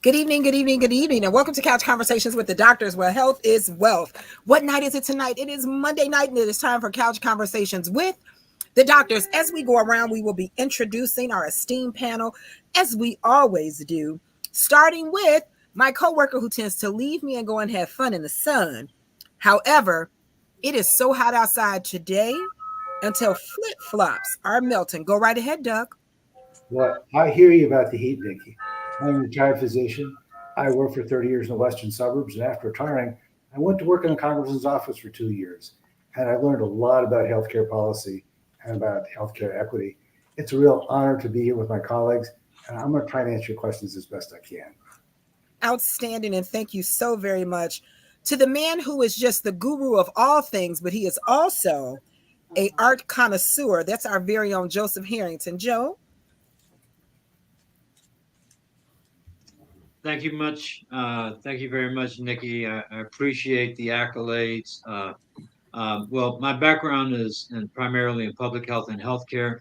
Good evening, good evening, good evening, and welcome to Couch Conversations with the Doctors, where health is wealth. What night is it tonight? It is Monday night, and it is time for Couch Conversations with the Doctors. As we go around, we will be introducing our esteemed panel, as we always do, starting with my coworker who tends to leave me and go and have fun in the sun. However, it is so hot outside today until flip-flops are melting. Go right ahead, Doug. Well, I hear you about the heat, Nikki. I'm a retired physician. I worked for 30 years in the western suburbs, and after retiring, I went to work in the congressman's office for 2 years. And I learned a lot about healthcare policy and about healthcare equity. It's a real honor to be here with my colleagues, and I'm going to try and answer your questions as best I can. Outstanding, and thank you so very much to the man who is just the guru of all things, but he is also a art connoisseur. That's our very own Joseph Harrington. Joe. Thank you much. Thank you very much, Nikki. I appreciate the accolades. Well, my background is primarily in public health and healthcare,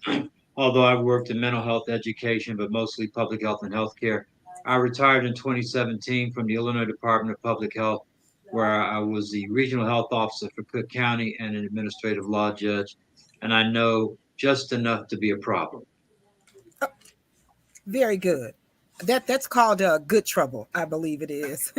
although I've worked in mental health education, but mostly public health and healthcare. I retired in 2017 from the Illinois Department of Public Health, where I was the regional health officer for Cook County and an administrative law judge, and I know just enough to be a problem. Very good. That's called good trouble, I believe it is.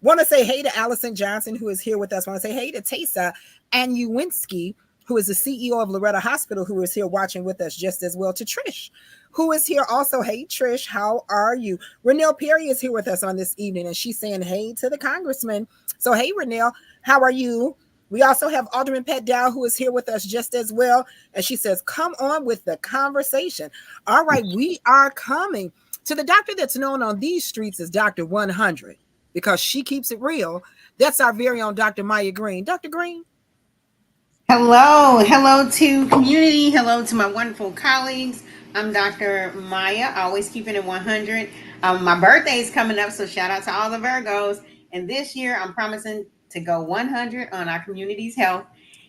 Want to say hey to Allison Johnson, who is here with us. Want to say hey to Taysa Anyuwinski, who is the CEO of Loretta Hospital, who is here watching with us just as well. To Trish, who is here also. Hey, Trish, how are you? Renelle Perry is here with us on this evening, and she's saying hey to the congressman. So, hey, Renelle, how are you? We also have Alderman Pat Dow, who is here with us just as well. And she says, come on with the conversation. All right, we are coming to the doctor that's known on these streets as Dr. 100, because she keeps it real. That's our very own Dr. Maya Green. Dr. Green. Hello to community. Hello to my wonderful colleagues. I'm Dr. Maya, always keeping it 100. My birthday is coming up, so shout out to all the Virgos. And this year, I'm promising to go 100 on our community's health.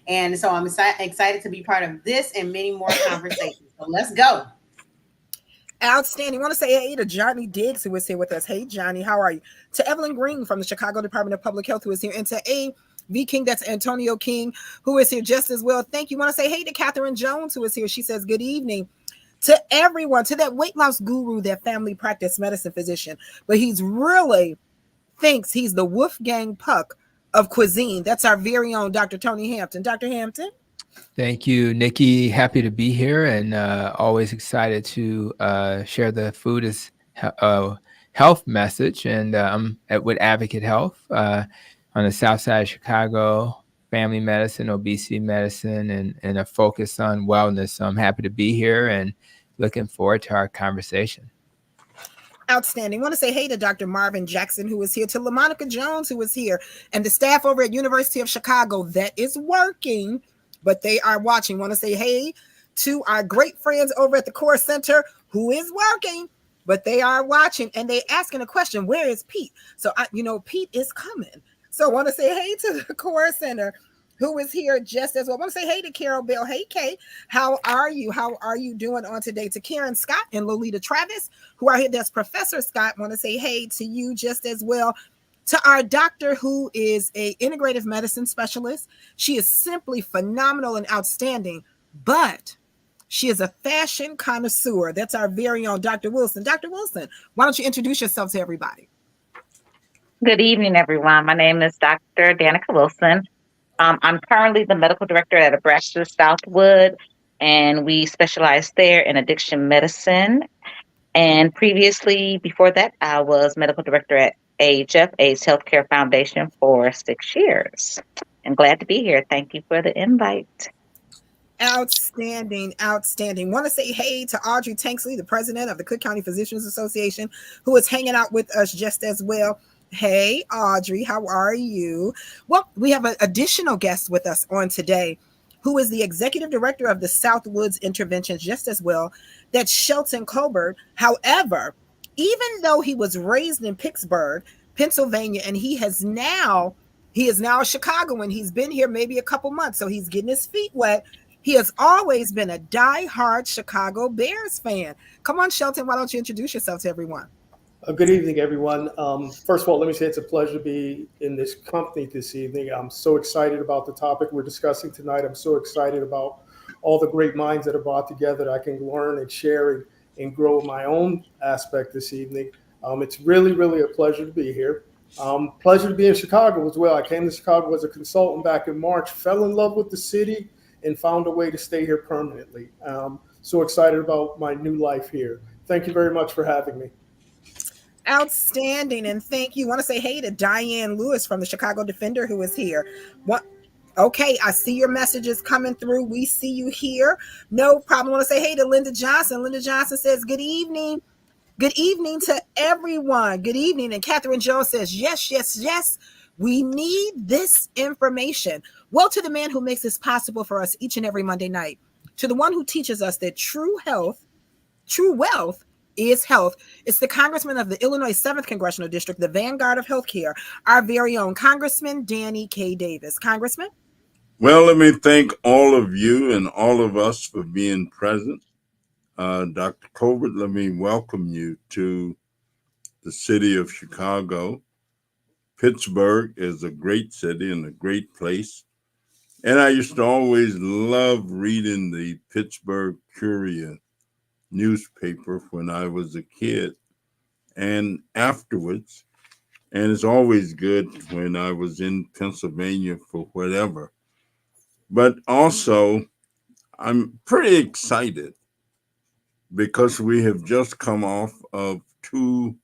And so I'm excited to be part of this and many more conversations. So let's go. Outstanding. Want to say hey to Johnny Diggs, who is here with us. Hey, Johnny, how are you? To Evelyn Green from the Chicago Department of Public Health, who is here. And to A.V. King, that's Antonio King, who is here just as well. Thank you. Want to say hey to Catherine Jones, who is here. She says good evening to everyone, to that weight loss guru, that family practice medicine physician. But he's really thinks he's the Wolfgang Puck of cuisine. That's our very own Dr. Tony Hampton. Dr. Hampton. Thank you, Nikki. Happy to be here, and always excited to share the food as health message. And I'm with Advocate Health on the south side of Chicago, family medicine, obesity medicine, and a focus on wellness. So I'm happy to be here and looking forward to our conversation. Outstanding. Want to say hey to Dr. Marvin Jackson, who is here, to LaMonica Jones, who is here, and the staff over at University of Chicago that is working, but they are watching. Want to say hey to our great friends over at the Core Center, who is working, but they are watching, and they asking a question, where is Pete? So, Pete is coming. So I want to say hey to the Core Center, who is here just as well. I want to say hey to Carol Bell. Hey, Kay, how are you? How are you doing on today? To Karen Scott and Lolita Travis, who are here. That's Professor Scott. I want to say hey to you just as well. To our doctor, who is a integrative medicine specialist. She is simply phenomenal and outstanding, but she is a fashion connoisseur. That's our very own Dr. Wilson. Dr. Wilson, why don't you introduce yourself to everybody? Good evening, everyone. My name is Dr. Danica Wilson. I'm currently the medical director at Abraxas Southwood, and we specialize there in addiction medicine. And previously, before that, I was medical director at AHF, AIDS Healthcare Foundation, for 6 years. I'm glad to be here. Thank you for the invite. Outstanding. Want to say hey to Audrey Tanksley, the president of the Cook County Physicians Association, who is hanging out with us just as well. Hey, Audrey, how are you? Well, we have an additional guest with us on today, who is the executive director of the Southwoods Interventions just as well. That's Shelton Colbert. However, even though he was raised in Pittsburgh, Pennsylvania, and he is now a Chicagoan. He's been here maybe a couple months, so he's getting his feet wet. He has always been a diehard Chicago Bears fan. Come on, Shelton, why don't you introduce yourself to everyone? Good evening, everyone. First of all, let me say it's a pleasure to be in this company this evening. I'm so excited about the topic we're discussing tonight. I'm so excited about all the great minds that are brought together that I can learn and share and grow my own aspect this evening. It's really, really a pleasure to be here. Pleasure to be in Chicago as well. I came to Chicago as a consultant back in March, fell in love with the city, and found a way to stay here permanently. So excited about my new life here. Thank you very much for having me. Outstanding. And thank you. Want to say hey to Diane Lewis from the Chicago Defender who is here. What? Okay, I see your messages coming through. We see you here. No problem. Want to say hey to Linda Johnson. Linda Johnson says, good evening. Good evening to everyone. Good evening. And Catherine Jones says, yes, yes, yes. We need this information. Well, to the man who makes this possible for us each and every Monday night, to the one who teaches us that true wealth is health. It's the Congressman of the Illinois 7th Congressional District, the vanguard of healthcare, our very own Congressman Danny K. Davis. Congressman? Well, let me thank all of you and all of us for being present. Dr. Colbert, let me welcome you to the city of Chicago. Pittsburgh is a great city and a great place. And I used to always love reading the Pittsburgh Courier newspaper when I was a kid and afterwards. And it's always good when I was in Pennsylvania for whatever. But also, I'm pretty excited because we have just come off of two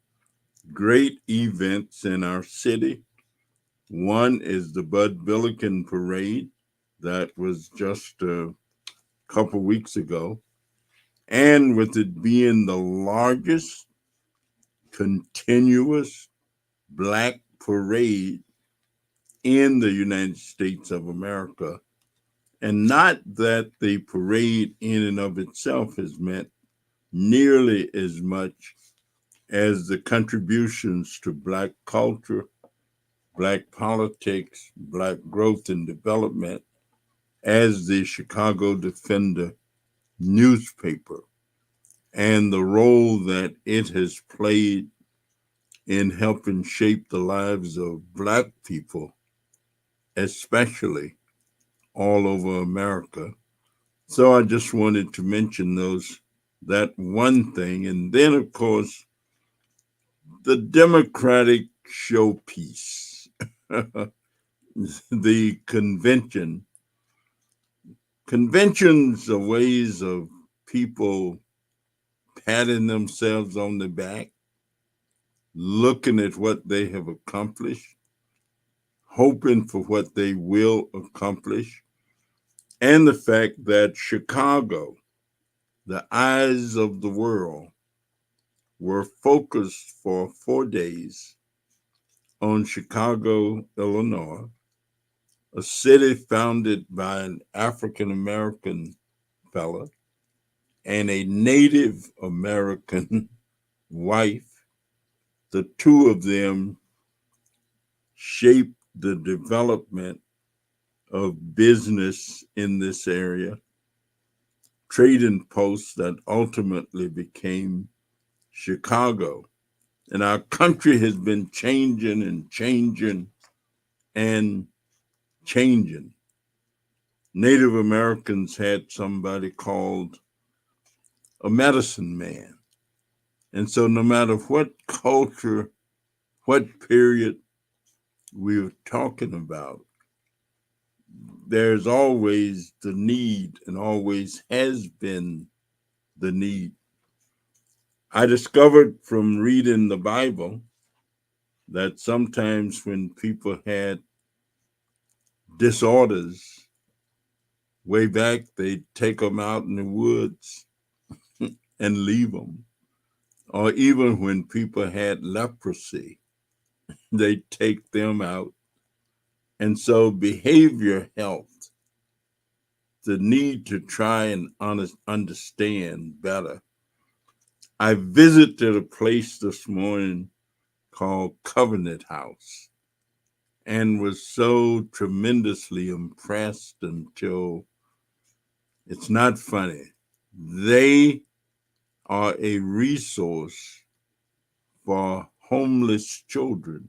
great events in our city. One is the Bud Billiken Parade that was just a couple weeks ago. And with it being the largest continuous Black parade in the United States of America. And not that the parade in and of itself has meant nearly as much as the contributions to Black culture, Black politics, Black growth and development as the Chicago Defender newspaper and the role that it has played in helping shape the lives of Black people, especially all over America. So I just wanted to mention that one thing. And then, of course, the Democratic showpiece, the convention. Conventions are ways of people patting themselves on the back, looking at what they have accomplished, hoping for what they will accomplish, and the fact that Chicago, the eyes of the world, were focused for 4 days on Chicago, Illinois, a city founded by an African American fella and a Native American wife. The two of them shaped the development of business in this area, trading posts that ultimately became Chicago. And our country has been changing and changing and changing. Native Americans had somebody called a medicine man. And so no matter what culture, what period we're talking about, there's always the need and always has been the need. I discovered from reading the Bible that sometimes when people had disorders way back, they'd take them out in the woods and leave them. Or even when people had leprosy, they'd take them out. And so behavior health, the need to try and understand better. I visited a place this morning called Covenant House and was so tremendously impressed until it's not funny. They are a resource for homeless children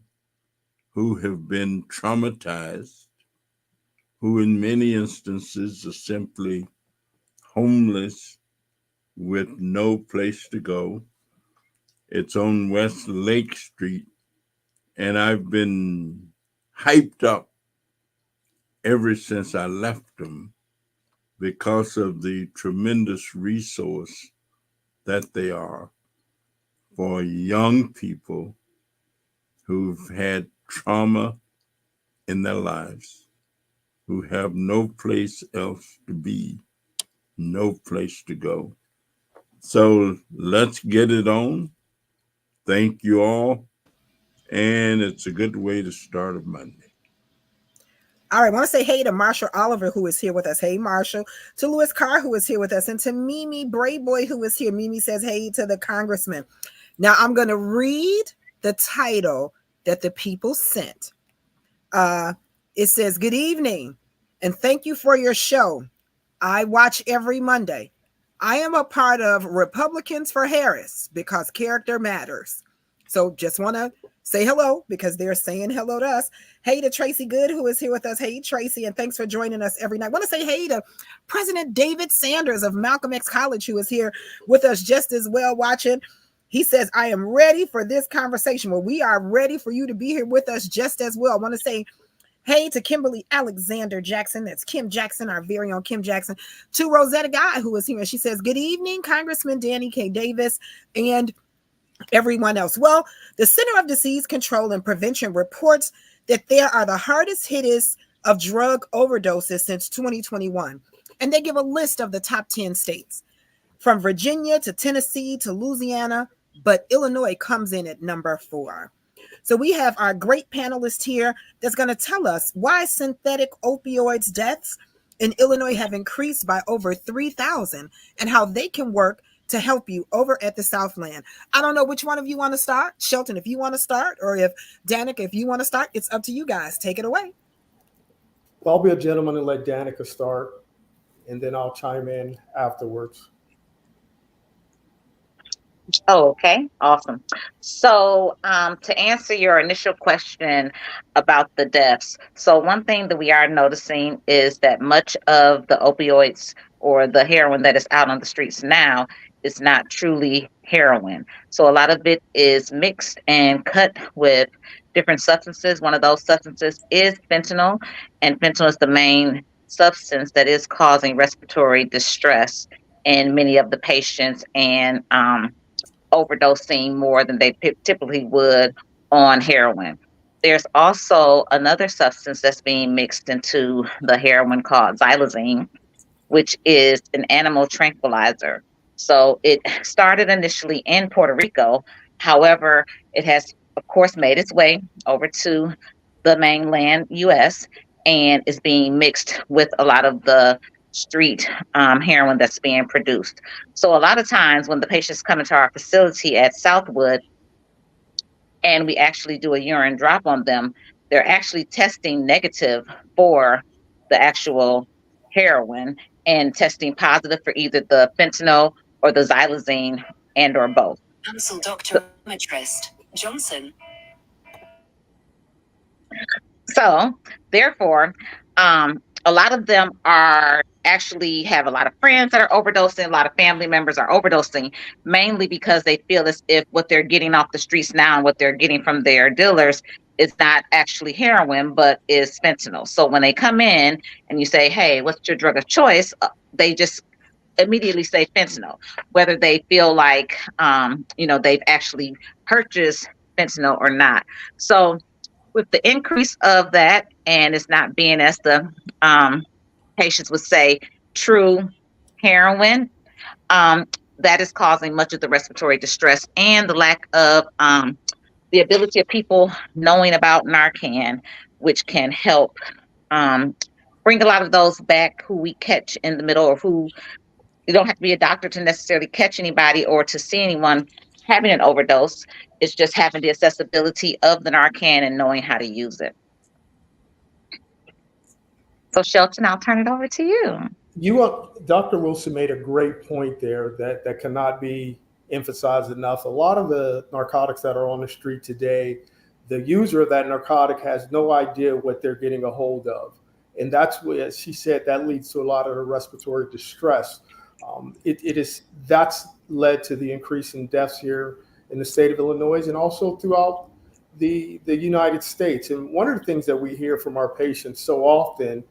who have been traumatized, who in many instances are simply homeless with no place to go. It's on West Lake Street, and I've been hyped up ever since I left them because of the tremendous resource that they are for young people who've had trauma in their lives, who have no place else to be, no place to go. So let's get it on. Thank you all. And it's a good way to start a Monday. All right, I want to say hey to Marshall Oliver, who is here with us. Hey, Marshall. To Louis Carr, who is here with us. And to Mimi Brayboy, who is here. Mimi says hey to the congressman. Now, I'm going to read the title that the people sent. It says, good evening, and thank you for your show. I watch every Monday. I am a part of Republicans for Harris because character matters. So just want to say hello because they're saying hello to us. Hey to Tracy Good, who is here with us. Hey, Tracy, and thanks for joining us every night. I want to say hey to President David Sanders of Malcolm X College, who is here with us just as well watching. He says, I am ready for this conversation. Well, we are ready for you to be here with us just as well. I want to say hey to Kimberly Alexander Jackson. That's Kim Jackson, our very own Kim Jackson. To Rosetta Guy, who is here. And she says, good evening, Congressman Danny K. Davis and everyone else. Well, the Center of Disease Control and Prevention reports that there are the hardest hitters of drug overdoses since 2021. And they give a list of the top 10 states, from Virginia to Tennessee to Louisiana, but Illinois comes in at number 4. So we have our great panelist here that's going to tell us why synthetic opioids deaths in Illinois have increased by over 3,000 and how they can work to help you over at the Southland. I don't know which one of you want to start. Shelton, if you want to start, or if Danica, if you want to start, it's up to you guys. Take it away. Well, I'll be a gentleman and let Danica start, and then I'll chime in afterwards. Oh, okay. Awesome. So, to answer your initial question about the deaths, so one thing that we are noticing is that much of the opioids or the heroin that is out on the streets now is not truly heroin. So a lot of it is mixed and cut with different substances. One of those substances is fentanyl, and fentanyl is the main substance that is causing respiratory distress in many of the patients, and overdosing more than they typically would on heroin. There's also another substance that's being mixed into the heroin called xylazine, which is an animal tranquilizer. So it started initially in Puerto Rico. However, it has, of course, made its way over to the mainland US and is being mixed with a lot of the street heroin that's being produced. So a lot of times when the patients come into our facility at Southwood and we actually do a urine drop on them, they're actually testing negative for the actual heroin and testing positive for either the fentanyl or the xylazine and or both. Cancel Dr. Johnson. So therefore, a lot of them are actually have a lot of friends that are overdosing, a lot of family members are overdosing, mainly because they feel as if what they're getting off the streets now and what they're getting from their dealers is not actually heroin, but is fentanyl. So when they come in and you say, hey, what's your drug of choice? They just immediately say fentanyl, whether they feel like, they've actually purchased fentanyl or not. So with the increase of that, and it's not being, as the patients would say, true heroin, that is causing much of the respiratory distress and the lack of the ability of people knowing about Narcan, which can help bring a lot of those back who we catch in the middle, or who you don't have to be a doctor to necessarily catch anybody or to see anyone having an overdose. It's just having the accessibility of the Narcan and knowing how to use it. So Shelton, I'll turn it over to you. Dr. Wilson made a great point there that cannot be emphasize enough. A lot of the narcotics that are on the street today, the user of that narcotic has no idea what they're getting a hold of. And that's what, as she said, that leads to a lot of the respiratory distress. That's led to the increase in deaths here in the state of Illinois and also throughout the United States. And one of the things that we hear from our patients so often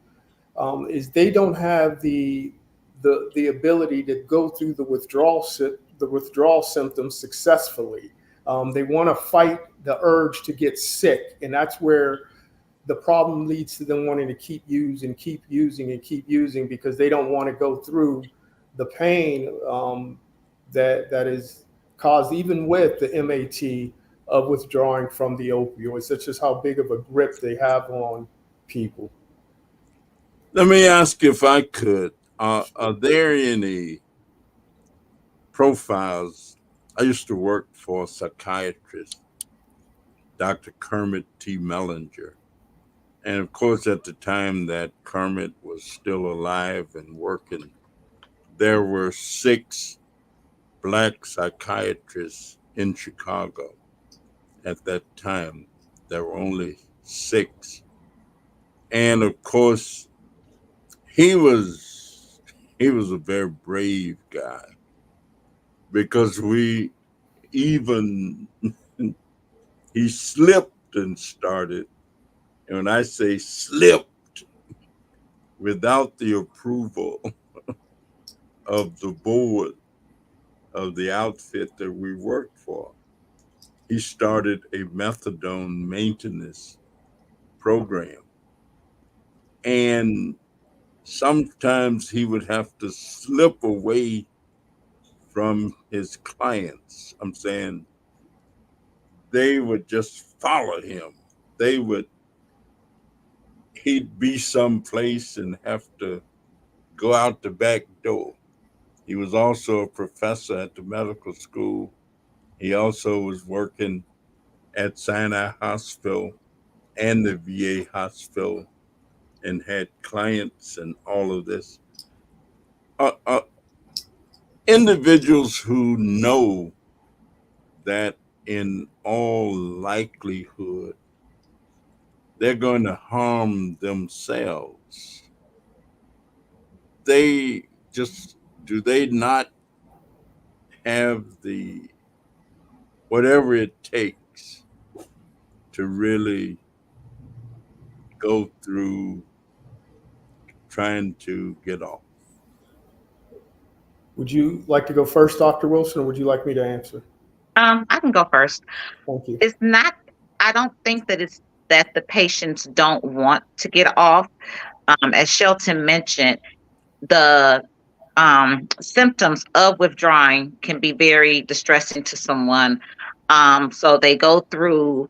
is they don't have the ability to go through the withdrawal symptoms successfully. They want to fight the urge to get sick, and that's where the problem leads to them wanting to keep using because they don't want to go through the pain that is caused even with the MAT of withdrawing from the opioids. That's just how big of a grip they have on people. Let me ask you if I could, are there any profiles? I used to work for a psychiatrist, Dr. Kermit T. Mellinger. And of course, at the time that Kermit was still alive and working, there were 6 Black psychiatrists in Chicago. At that time, there were only 6. And of course, he was a very brave guy, because he slipped and started. And when I say slipped, without the approval of the board of the outfit that we worked for, he started a methadone maintenance program. And sometimes he would have to slip away from his clients. I'm saying they would just follow him. He'd be someplace and have to go out the back door. He was also a professor at the medical school. He also was working at Sinai Hospital and the VA hospital and had clients and all of this. Individuals who know that in all likelihood they're going to harm themselves, do they not have the whatever it takes to really go through trying to get off? Would you like to go first, Dr. Wilson, or would you like me to answer? I can go first. Thank you. It's not, I don't think that it's that the patients don't want to get off. As Shelton mentioned, the symptoms of withdrawing can be very distressing to someone. So they go through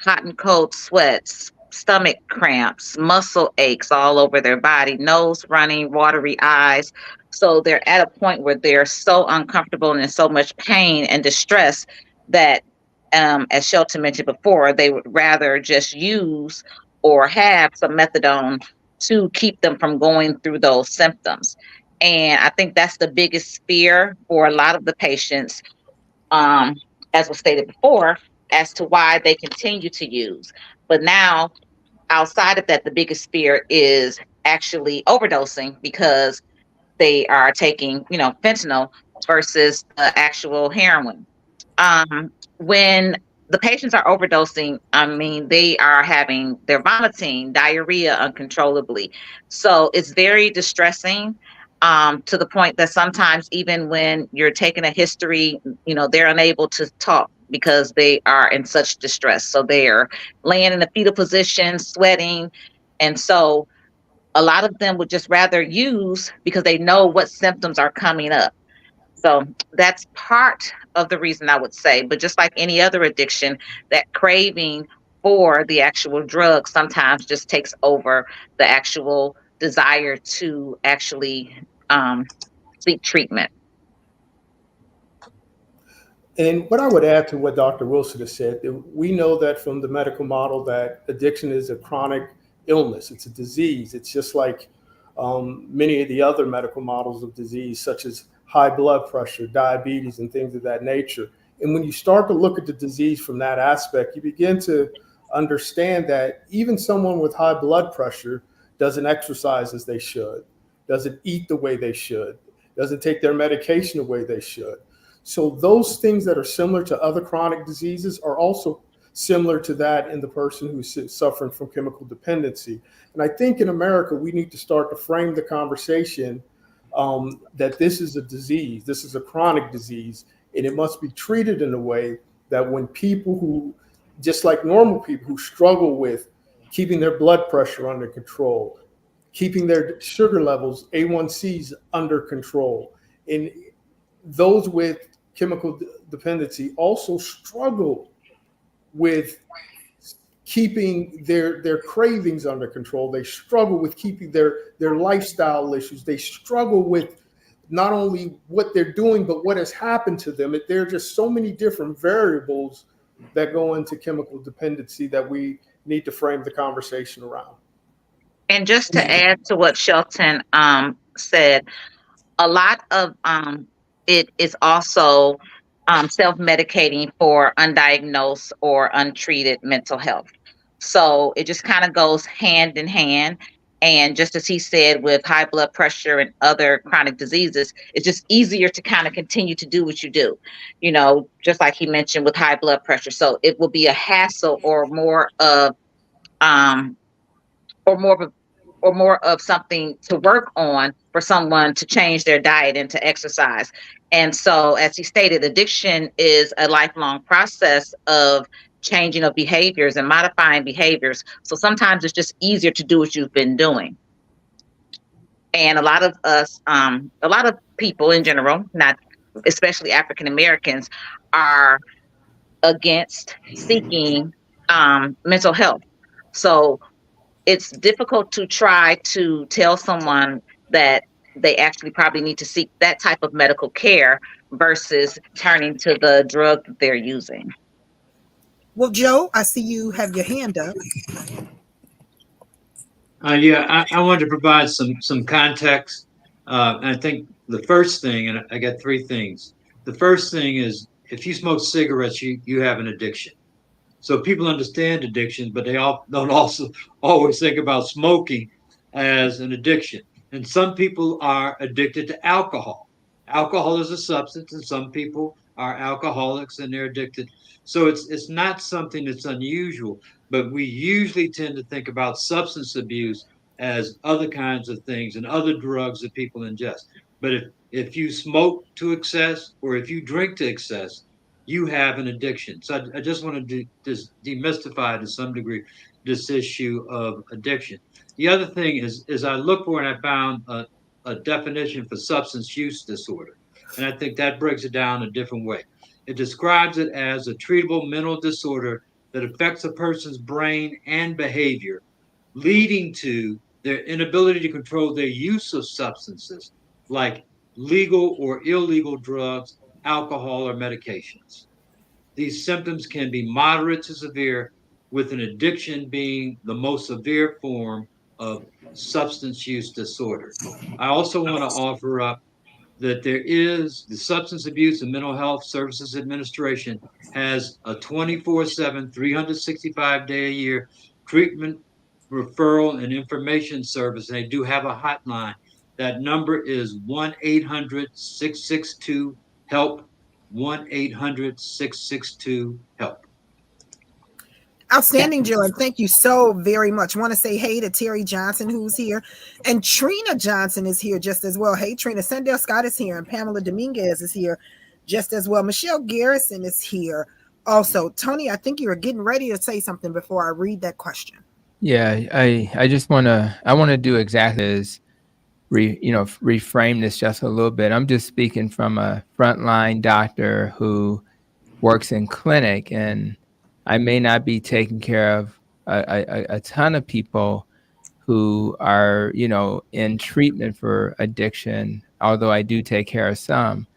hot and cold sweats, stomach cramps, muscle aches all over their body, nose running, watery eyes. So they're at a point where they're so uncomfortable and in so much pain and distress that, as Shelton mentioned before, they would rather just use or have some methadone to keep them from going through those symptoms. And I think that's the biggest fear for a lot of the patients, as was stated before, as to why they continue to use. But now, outside of that, the biggest fear is actually overdosing, because they are taking, fentanyl versus the actual heroin. When the patients are overdosing, I mean, they're vomiting, diarrhea uncontrollably. So it's very distressing, to the point that sometimes even when you're taking a history, they're unable to talk because they are in such distress. So they're laying in a fetal position, sweating. And so a lot of them would just rather use because they know what symptoms are coming up. So that's part of the reason, I would say. But just like any other addiction, that craving for the actual drug sometimes just takes over the actual desire to actually seek treatment. And what I would add to what Dr. Wilson has said, we know that from the medical model that addiction is a chronic illness. It's a disease. It's just like many of the other medical models of disease, such as high blood pressure, diabetes, and things of that nature. And when you start to look at the disease from that aspect, you begin to understand that even someone with high blood pressure doesn't exercise as they should, doesn't eat the way they should, doesn't take their medication the way they should. So those things that are similar to other chronic diseases are also similar to that in the person who's suffering from chemical dependency. And I think in America, we need to start to frame the conversation that this is a disease, this is a chronic disease, and it must be treated in a way that when people who, just like normal people who struggle with keeping their blood pressure under control, keeping their sugar levels, A1Cs under control, and those with chemical dependency also struggle with keeping their cravings under control. They struggle with keeping their lifestyle issues. They struggle with not only what they're doing, but what has happened to them. There are just so many different variables that go into chemical dependency that we need to frame the conversation around. And just to add to what Shelton said, a lot of it is also self-medicating for undiagnosed or untreated mental health. So it just kind of goes hand in hand. And just as he said, with high blood pressure and other chronic diseases, it's just easier to kind of continue to do what you do, you know, just like he mentioned with high blood pressure. So it will be a hassle or more of or more of a or more of something to work on for someone to change their diet and to exercise. And so, as he stated, addiction is a lifelong process of changing of behaviors and modifying behaviors. So sometimes it's just easier to do what you've been doing. And a lot of us, a lot of people in general, not especially African Americans, are against seeking mental health. So it's difficult to try to tell someone that they actually probably need to seek that type of medical care versus turning to the drug that they're using. Well, Joe, I see you have your hand up. I wanted to provide some context. I think the first thing, and I got three things. The first thing is if you smoke cigarettes, you have an addiction. So people understand addiction, but they all don't also always think about smoking as an addiction. And some people are addicted to alcohol. Alcohol is a substance, and some people are alcoholics and they're addicted. So it's not something that's unusual, but we usually tend to think about substance abuse as other kinds of things and other drugs that people ingest. But if you smoke to excess or if you drink to excess, you have an addiction. So I just want to just demystify to some degree this issue of addiction. The other thing is I looked for and I found a definition for substance use disorder. And I think that breaks it down a different way. It describes it as a treatable mental disorder that affects a person's brain and behavior, leading to their inability to control their use of substances like legal or illegal drugs, alcohol, or medications. These symptoms can be moderate to severe, with an addiction being the most severe form of substance use disorder. I also want to offer up that there is the Substance Abuse and Mental Health Services Administration has a 24/7, 365-day a year treatment, referral, and information service. And they do have a hotline. That number is 1-800-662-HELP, 1-800-662-HELP. Outstanding, Joe, and thank you so very much. Want to say hey to Terry Johnson, who's here, and Trina Johnson is here just as well. Hey, Trina. Sandell Scott is here, and Pamela Dominguez is here just as well. Michelle Garrison is here also. Tony, I think you were getting ready to say something before I read that question. Yeah, I just want to do exactly as reframe this just a little bit. I'm just speaking from a frontline doctor who works in clinic, and I may not be taking care of a ton of people who are, in treatment for addiction, although I do take care of some.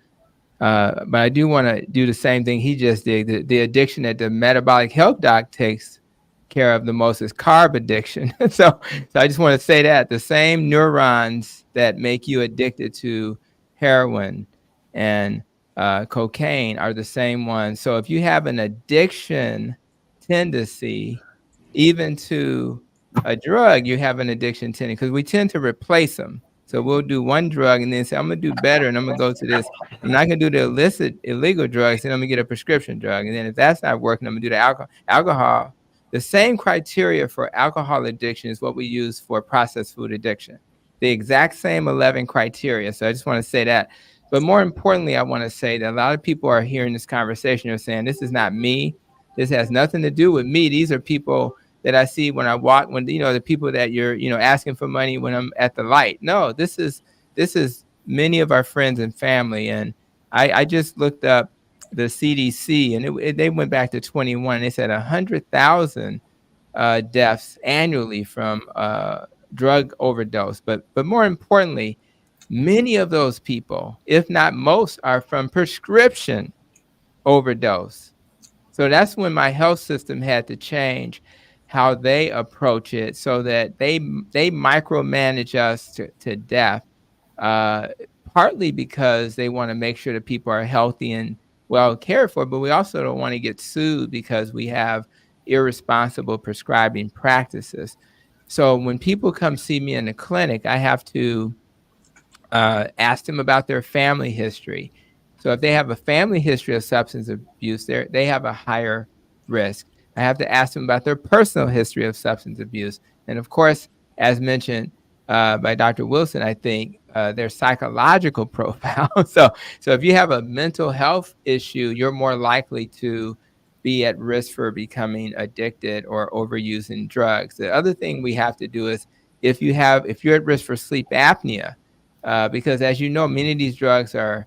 But I do want to do the same thing he just did. The addiction that the metabolic health doc takes care of the most is carb addiction. So I just want to say that the same neurons that make you addicted to heroin and cocaine are the same ones. So if you have an addiction tendency, even to a drug, you have an addiction tendency, because we tend to replace them. So we'll do one drug and then say, I'm gonna do better and I'm gonna go to this. I'm not gonna do the illegal drugs, then I'm gonna get a prescription drug. And then if that's not working, I'm gonna do the alcohol. The same criteria for alcohol addiction is what we use for processed food addiction. The exact same 11 criteria. So I just want to say that. But more importantly, I want to say that a lot of people are hearing this conversation. They're saying, this is not me. This has nothing to do with me. These are people that I see when I walk, when, the people that you're, asking for money when I'm at the light. No, this is many of our friends and family. And I just looked up the CDC, and they went back to 21. They said 100,000 deaths annually from drug overdose. But more importantly, many of those people, if not most, are from prescription overdose. So that's when my health system had to change how they approach it, so that they micromanage us to death, uh, partly because they want to make sure that people are healthy and well cared for, but we also don't want to get sued because we have irresponsible prescribing practices. So when people come see me in the clinic, I have to ask them about their family history. So if they have a family history of substance abuse, they have a higher risk. I have to ask them about their personal history of substance abuse. And of course, as mentioned by Dr. Wilson, I think their psychological profile. So if you have a mental health issue, you're more likely to be at risk for becoming addicted or overusing drugs. The other thing we have to do is, if you're at risk for sleep apnea, because as you know, many of these drugs are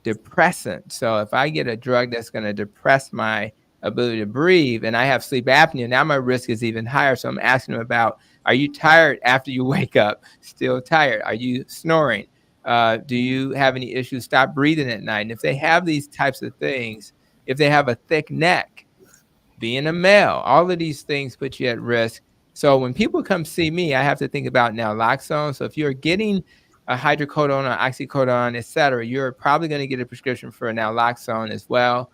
depressant. So if I get a drug that's going to depress my ability to breathe and I have sleep apnea, now my risk is even higher. So I'm asking them about, are you tired after you wake up? Still tired? Are you snoring? Do you have any issues? Stop breathing at night. And if they have these types of things, if they have a thick neck, being a male, all of these things put you at risk. So when people come see me, I have to think about naloxone. So if you're getting a hydrocodone or oxycodone, et cetera, you're probably going to get a prescription for naloxone as well.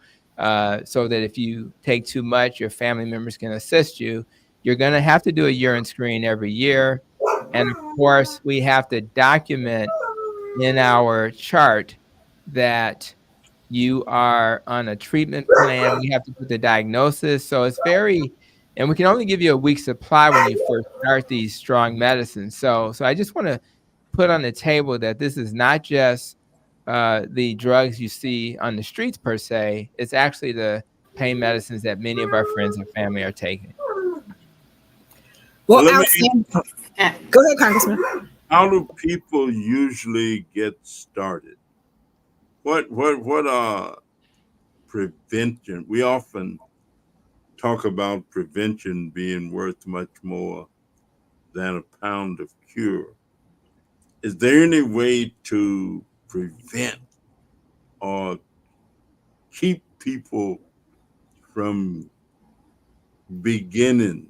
So that if you take too much, your family members can assist you. You're going to have to do a urine screen every year. And of course, we have to document in our chart that you are on a treatment plan. We have to put the diagnosis. So it's and we can only give you a week's supply when you first start these strong medicines. So I just want to put on the table that this is not just the drugs you see on the streets per se. It's actually the pain medicines that many of our friends and family are taking. Well, Let me, outstanding. Go ahead, Congressman. how do people usually get started? What are prevention? We often talk about prevention being worth much more than a pound of cure. Is there any way to prevent or keep people from beginning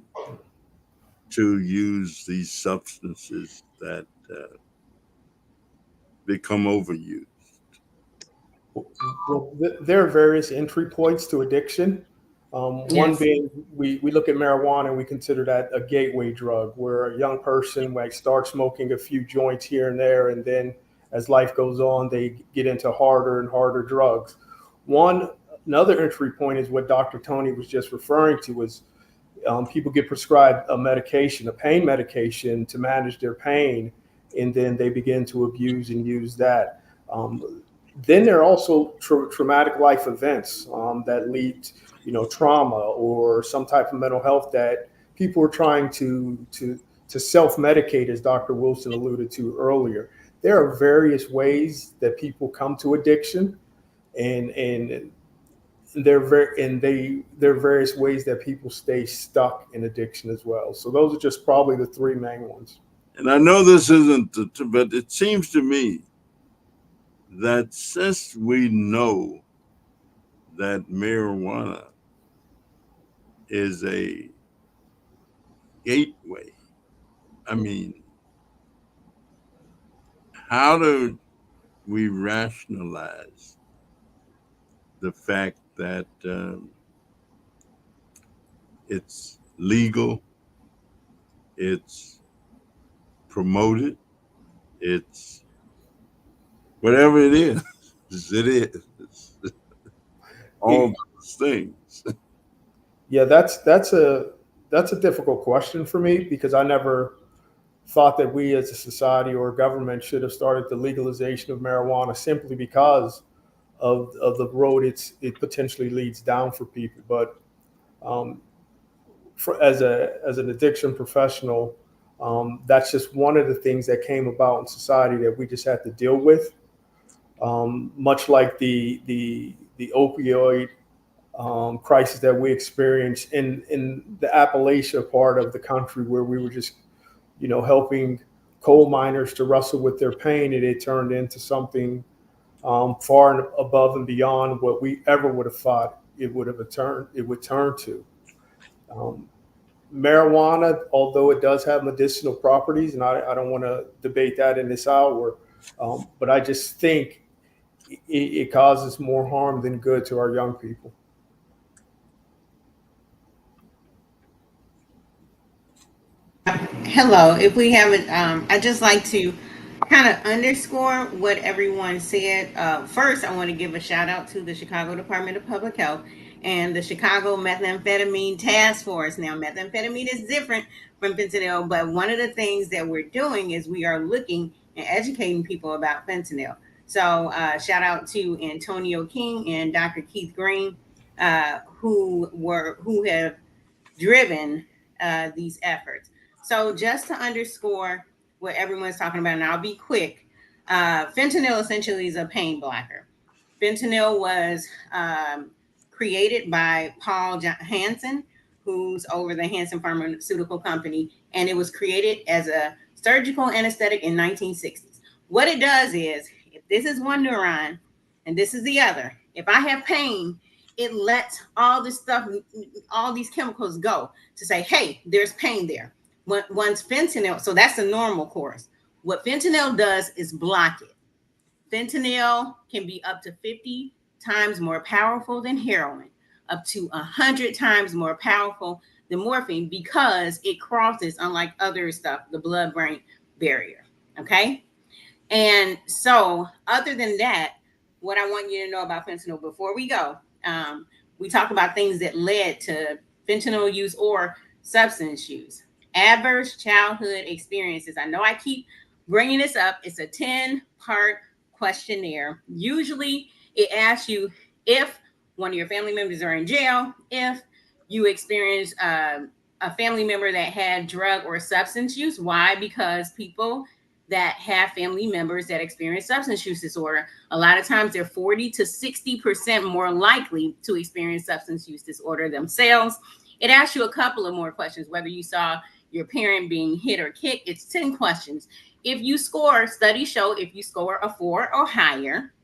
to use these substances that become overused? Well, there are various entry points to addiction. One Yes. being we look at marijuana and we consider that a gateway drug where a young person might start smoking a few joints here and there, and then as life goes on, they get into harder and harder drugs. Another entry point is what Dr. Tony was just referring to, was people get prescribed a medication, a pain medication to manage their pain, and then they begin to abuse and use that. Then there are also traumatic life events that lead, trauma or some type of mental health that people are trying to self-medicate, as Dr. Wilson alluded to earlier. There are various ways that people come to addiction, and there are various ways that people stay stuck in addiction as well. So those are just probably the three main ones. And I know this isn't, but it seems to me that since we know that marijuana is a gateway, I mean, how do we rationalize the fact that it's legal, it's promoted, it's whatever it is. It is all those things. Yeah, that's a difficult question for me because I never thought that we as a society or government should have started the legalization of marijuana simply because of the road it potentially leads down for people. But um, as an addiction professional, that's just one of the things that came about in society that we just had to deal with. Much like the opioid crisis that we experienced in the Appalachia part of the country, where we were just helping coal miners to wrestle with their pain, and it turned into something far and above and beyond what we ever would have thought it would turn to. Um, Marijuana, although it does have medicinal properties, and I don't want to debate that in this hour, but I just think it causes more harm than good to our young people. Hello. If we haven't, I just like to kind of underscore what everyone said. First, I want to give a shout out to the Chicago Department of Public Health and the Chicago Methamphetamine Task Force. Now, methamphetamine is different from fentanyl, but one of the things that we're doing is we are looking and educating people about fentanyl. So, shout out to Antonio King and Dr. Keith Green, who have driven these efforts. So just to underscore what everyone's talking about, and I'll be quick, fentanyl essentially is a pain blocker. Fentanyl was created by Paul Hansen, who's over the Hansen Pharmaceutical Company, and it was created as a surgical anesthetic in 1960s. What it does is, if this is one neuron and this is the other, if I have pain, it lets all this stuff, all these chemicals go to say, hey, there's pain there. Once fentanyl, so that's the normal course. What fentanyl does is block it. Fentanyl can be up to 50 times more powerful than heroin, up to 100 times more powerful than morphine because it crosses, unlike other stuff, the blood-brain barrier. Okay? And so, other than that, what I want you to know about fentanyl before we go, we talk about things that led to fentanyl use or substance use. Adverse childhood experiences. I know I keep bringing this up. It's a 10-part questionnaire. Usually, it asks you if one of your family members are in jail, if you experience a family member that had drug or substance use. Why? Because people that have family members that experience substance use disorder, a lot of times they're 40 to 60% more likely to experience substance use disorder themselves. It asks you a couple of more questions, whether you saw your parent being hit or kicked. It's 10 questions. If you score, studies show if you score a 4 or higher,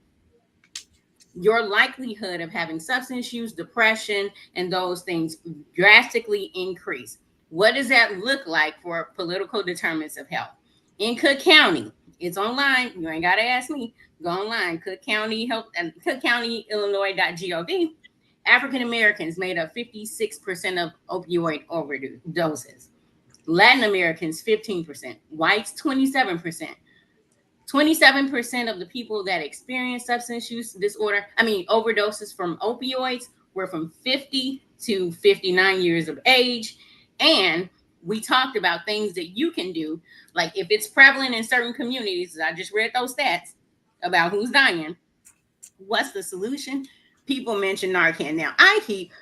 your likelihood of having substance use, depression, and those things drastically increase. What does that look like for political determinants of health? In Cook County, it's online. You ain't got to ask me. Go online, Cook County Health and Cook County, Illinois.gov. African Americans made up 56% of opioid overdoses. Latin Americans, 15%. Whites, 27%. 27% of the people that experience substance use disorder, overdoses from opioids, were from 50 to 59 years of age. And we talked about things that you can do, like if it's prevalent in certain communities, I just read those stats about who's dying. What's the solution? People mention Narcan. Now, I keep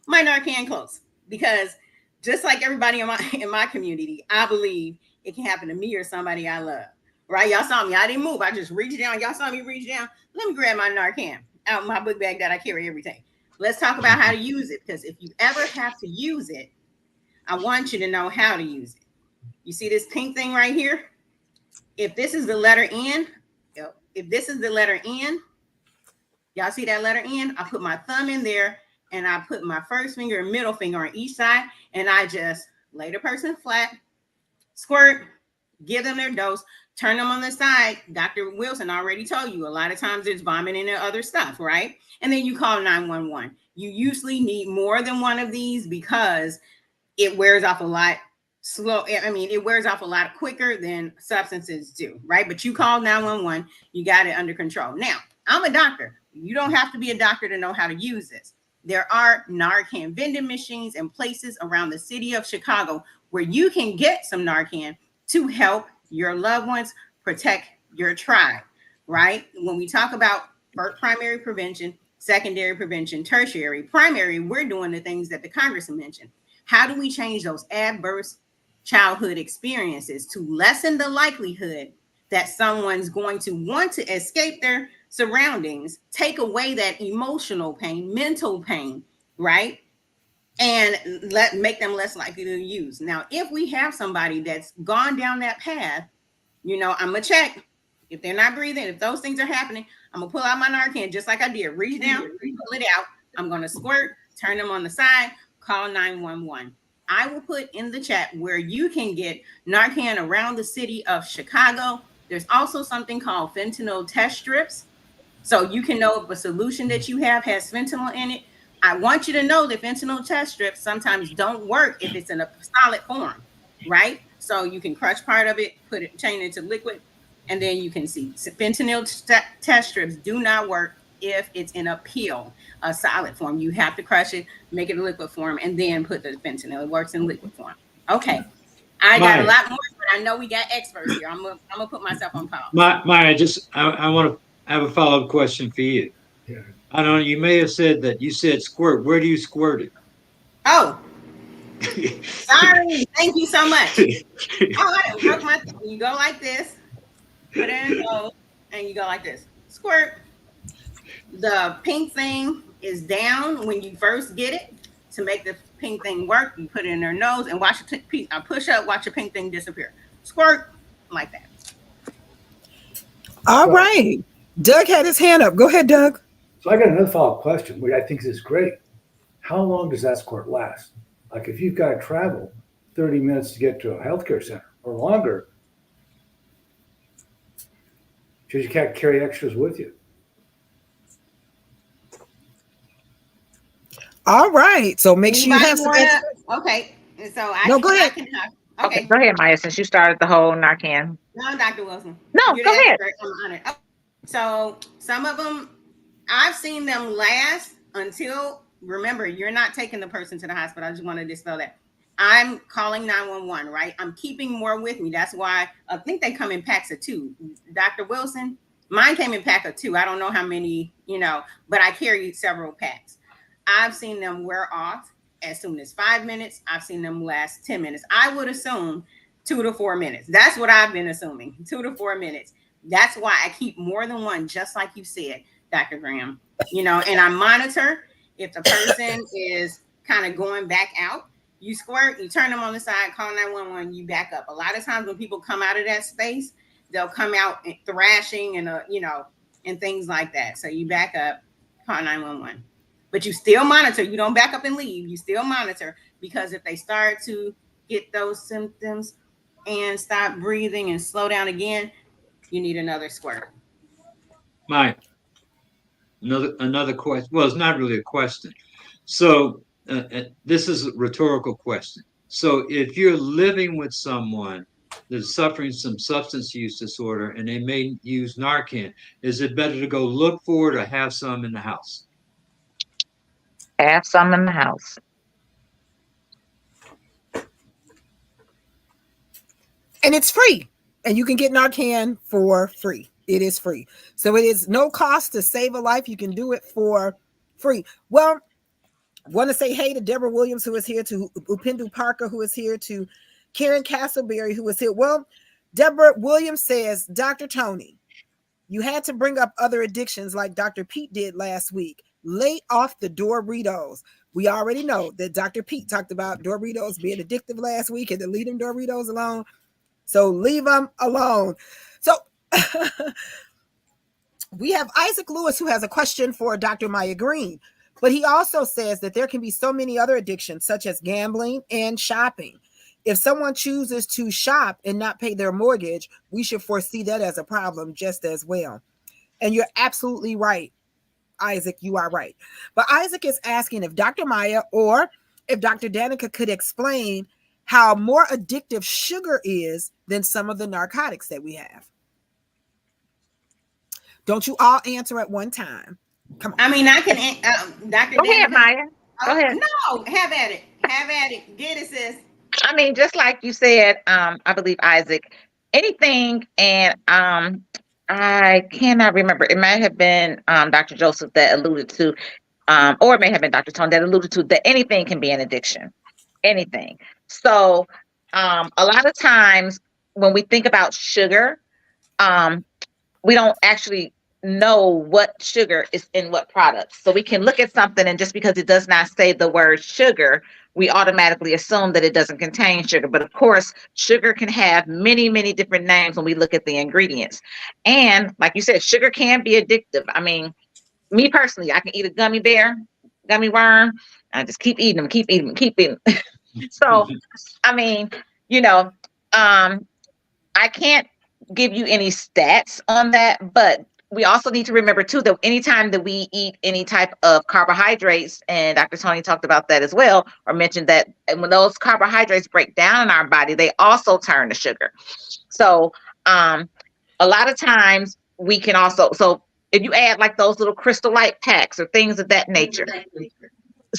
my Narcan close because just like everybody in my community, I believe it can happen to me or somebody I love. Right? Y'all saw me. I didn't move. I just reached down. Y'all saw me reach down. Let me grab my Narcan out of my book bag that I carry every day. Let's talk about how to use it, because if you ever have to use it, I want you to know how to use it. You see this pink thing right here? If this is the letter N, y'all see that letter N? I put my thumb in there and I put my first finger and middle finger on each side, and I just lay the person flat, squirt, give them their dose, turn them on the side. Dr. Wilson already told you a lot of times there's vomiting and other stuff, right? And then you call 911. You usually need more than one of these because it wears off a lot slow. I mean, it wears off a lot quicker than substances do, right? But you call 911, you got it under control. Now, I'm a doctor. You don't have to be a doctor to know how to use this. There are Narcan vending machines and places around the city of Chicago where you can get some Narcan to help your loved ones, protect your tribe, right? When we talk about primary prevention, secondary prevention, tertiary, primary, we're doing the things that the Congressman mentioned. How do we change those adverse childhood experiences to lessen the likelihood that someone's going to want to escape their surroundings, take away that emotional pain, mental pain, right? And make them less likely to use. Now, if we have somebody that's gone down that path, I'm gonna check if they're not breathing. If those things are happening, I'm gonna pull out my Narcan just like I did. Reach down, pull it out. I'm gonna squirt, turn them on the side, call 911. I will put in the chat where you can get Narcan around the city of Chicago. There's also something called fentanyl test strips. So you can know if a solution that you have has fentanyl in it. I want you to know that fentanyl test strips sometimes don't work if it's in a solid form, right? So you can crush part of it, change it to liquid, and then you can see. So fentanyl test strips do not work if it's in a pill, a solid form. You have to crush it, make it a liquid form, and then put the fentanyl. It works in liquid form. Okay. I got a lot more, but I know we got experts here. I'm gonna put myself on pause. Maya, I want to have a follow-up question for you. Yeah. I don't know, you may have said that you said squirt. Where do you squirt it? Oh, sorry. Thank you so much. I broke my thing. You go like this, put it in a bowl, and you go like this. Squirt. The pink thing is down when you first get it. To make the pink thing work, you put it in their nose and watch it push up, watch the pink thing disappear. Squirt like that. All right. Doug had his hand up. Go ahead, Doug. So I got another follow-up question, which I think is great. How long does that squirt last? Like if you've got to travel 30 minutes to get to a healthcare center or longer, because you can't carry extras with you. All right. So make sure you have some extra. Okay. So go ahead. Okay, go ahead, Maya, since you started the whole Narcan. No, Dr. Wilson. No, go ahead. I'm honored. Oh, so some of them, I've seen them last until, remember, you're not taking the person to the hospital. I just want to dispel that. I'm calling 911, right? I'm keeping more with me. That's why I think they come in packs of 2. Dr. Wilson, mine came in pack of 2. I don't know how many, but I carry several packs. I've seen them wear off as soon as 5 minutes. I've seen them last 10 minutes. I would assume 2 to 4 minutes. That's what I've been assuming, 2 to 4 minutes. That's why I keep more than one, just like you said, Dr. Graham, and I monitor if the person is kind of going back out. You squirt, you turn them on the side, call 911, you back up. A lot of times when people come out of that space, they'll come out thrashing and, and things like that. So you back up, call 911. But you still monitor. You don't back up and leave. You still monitor, because if they start to get those symptoms and stop breathing and slow down again, you need another squirt. Mike, another question. Well, it's not really a question. So this is a rhetorical question. So if you're living with someone that's suffering some substance use disorder and they may use Narcan, is it better to go look for it or have some in the house? Have some in the house. And it's free. And you can get Narcan for free. It is free. So it is no cost to save a life. You can do it for free. Well, I want to say hey to Deborah Williams, who is here, to Upendu Parker, who is here, to Karen Castleberry, who is here. Well, Deborah Williams says, Dr. Tony, you had to bring up other addictions like Dr. Pete did last week. Lay off the Doritos. We already know that Dr. Pete talked about Doritos being addictive last week and to leave them Doritos alone. So leave them alone. So we have Isaac Lewis, who has a question for Dr. Maya Green. But he also says that there can be so many other addictions, such as gambling and shopping. If someone chooses to shop and not pay their mortgage, we should foresee that as a problem just as well. And you're absolutely right, Isaac. You are right. But Isaac is asking if Dr. Maya or if Dr. Danica could explain how more addictive sugar is than some of the narcotics that we have. Don't you all answer at one time. Come on. I mean, I can, Dr. Go ahead, Danica. Maya. Go Oh, ahead. no, have at it. Have at it. Get it, sis. I mean, just like you said, I believe Isaac, anything, and I cannot remember. It might have been Dr. Joseph that alluded to, or it may have been Dr. Tone that alluded to that anything can be an addiction. Anything. So a lot of times when we think about sugar, we don't actually know what sugar is in what products. So we can look at something and just because it does not say the word sugar, we automatically assume that it doesn't contain sugar. But of course, sugar can have many, many different names when we look at the ingredients. And like you said, sugar can be addictive. I mean, me personally, I can eat a gummy bear, gummy worm, and I just keep eating them, keep eating them, keep eating them. So, I mean, you know, I can't give you any stats on that, but we also need to remember too that anytime that we eat any type of carbohydrates, and Dr. Tony talked about that as well, or mentioned that when those carbohydrates break down in our body, they also turn to sugar. So a lot of times we can also, so if you add like those little Crystal Light packs or things of that nature,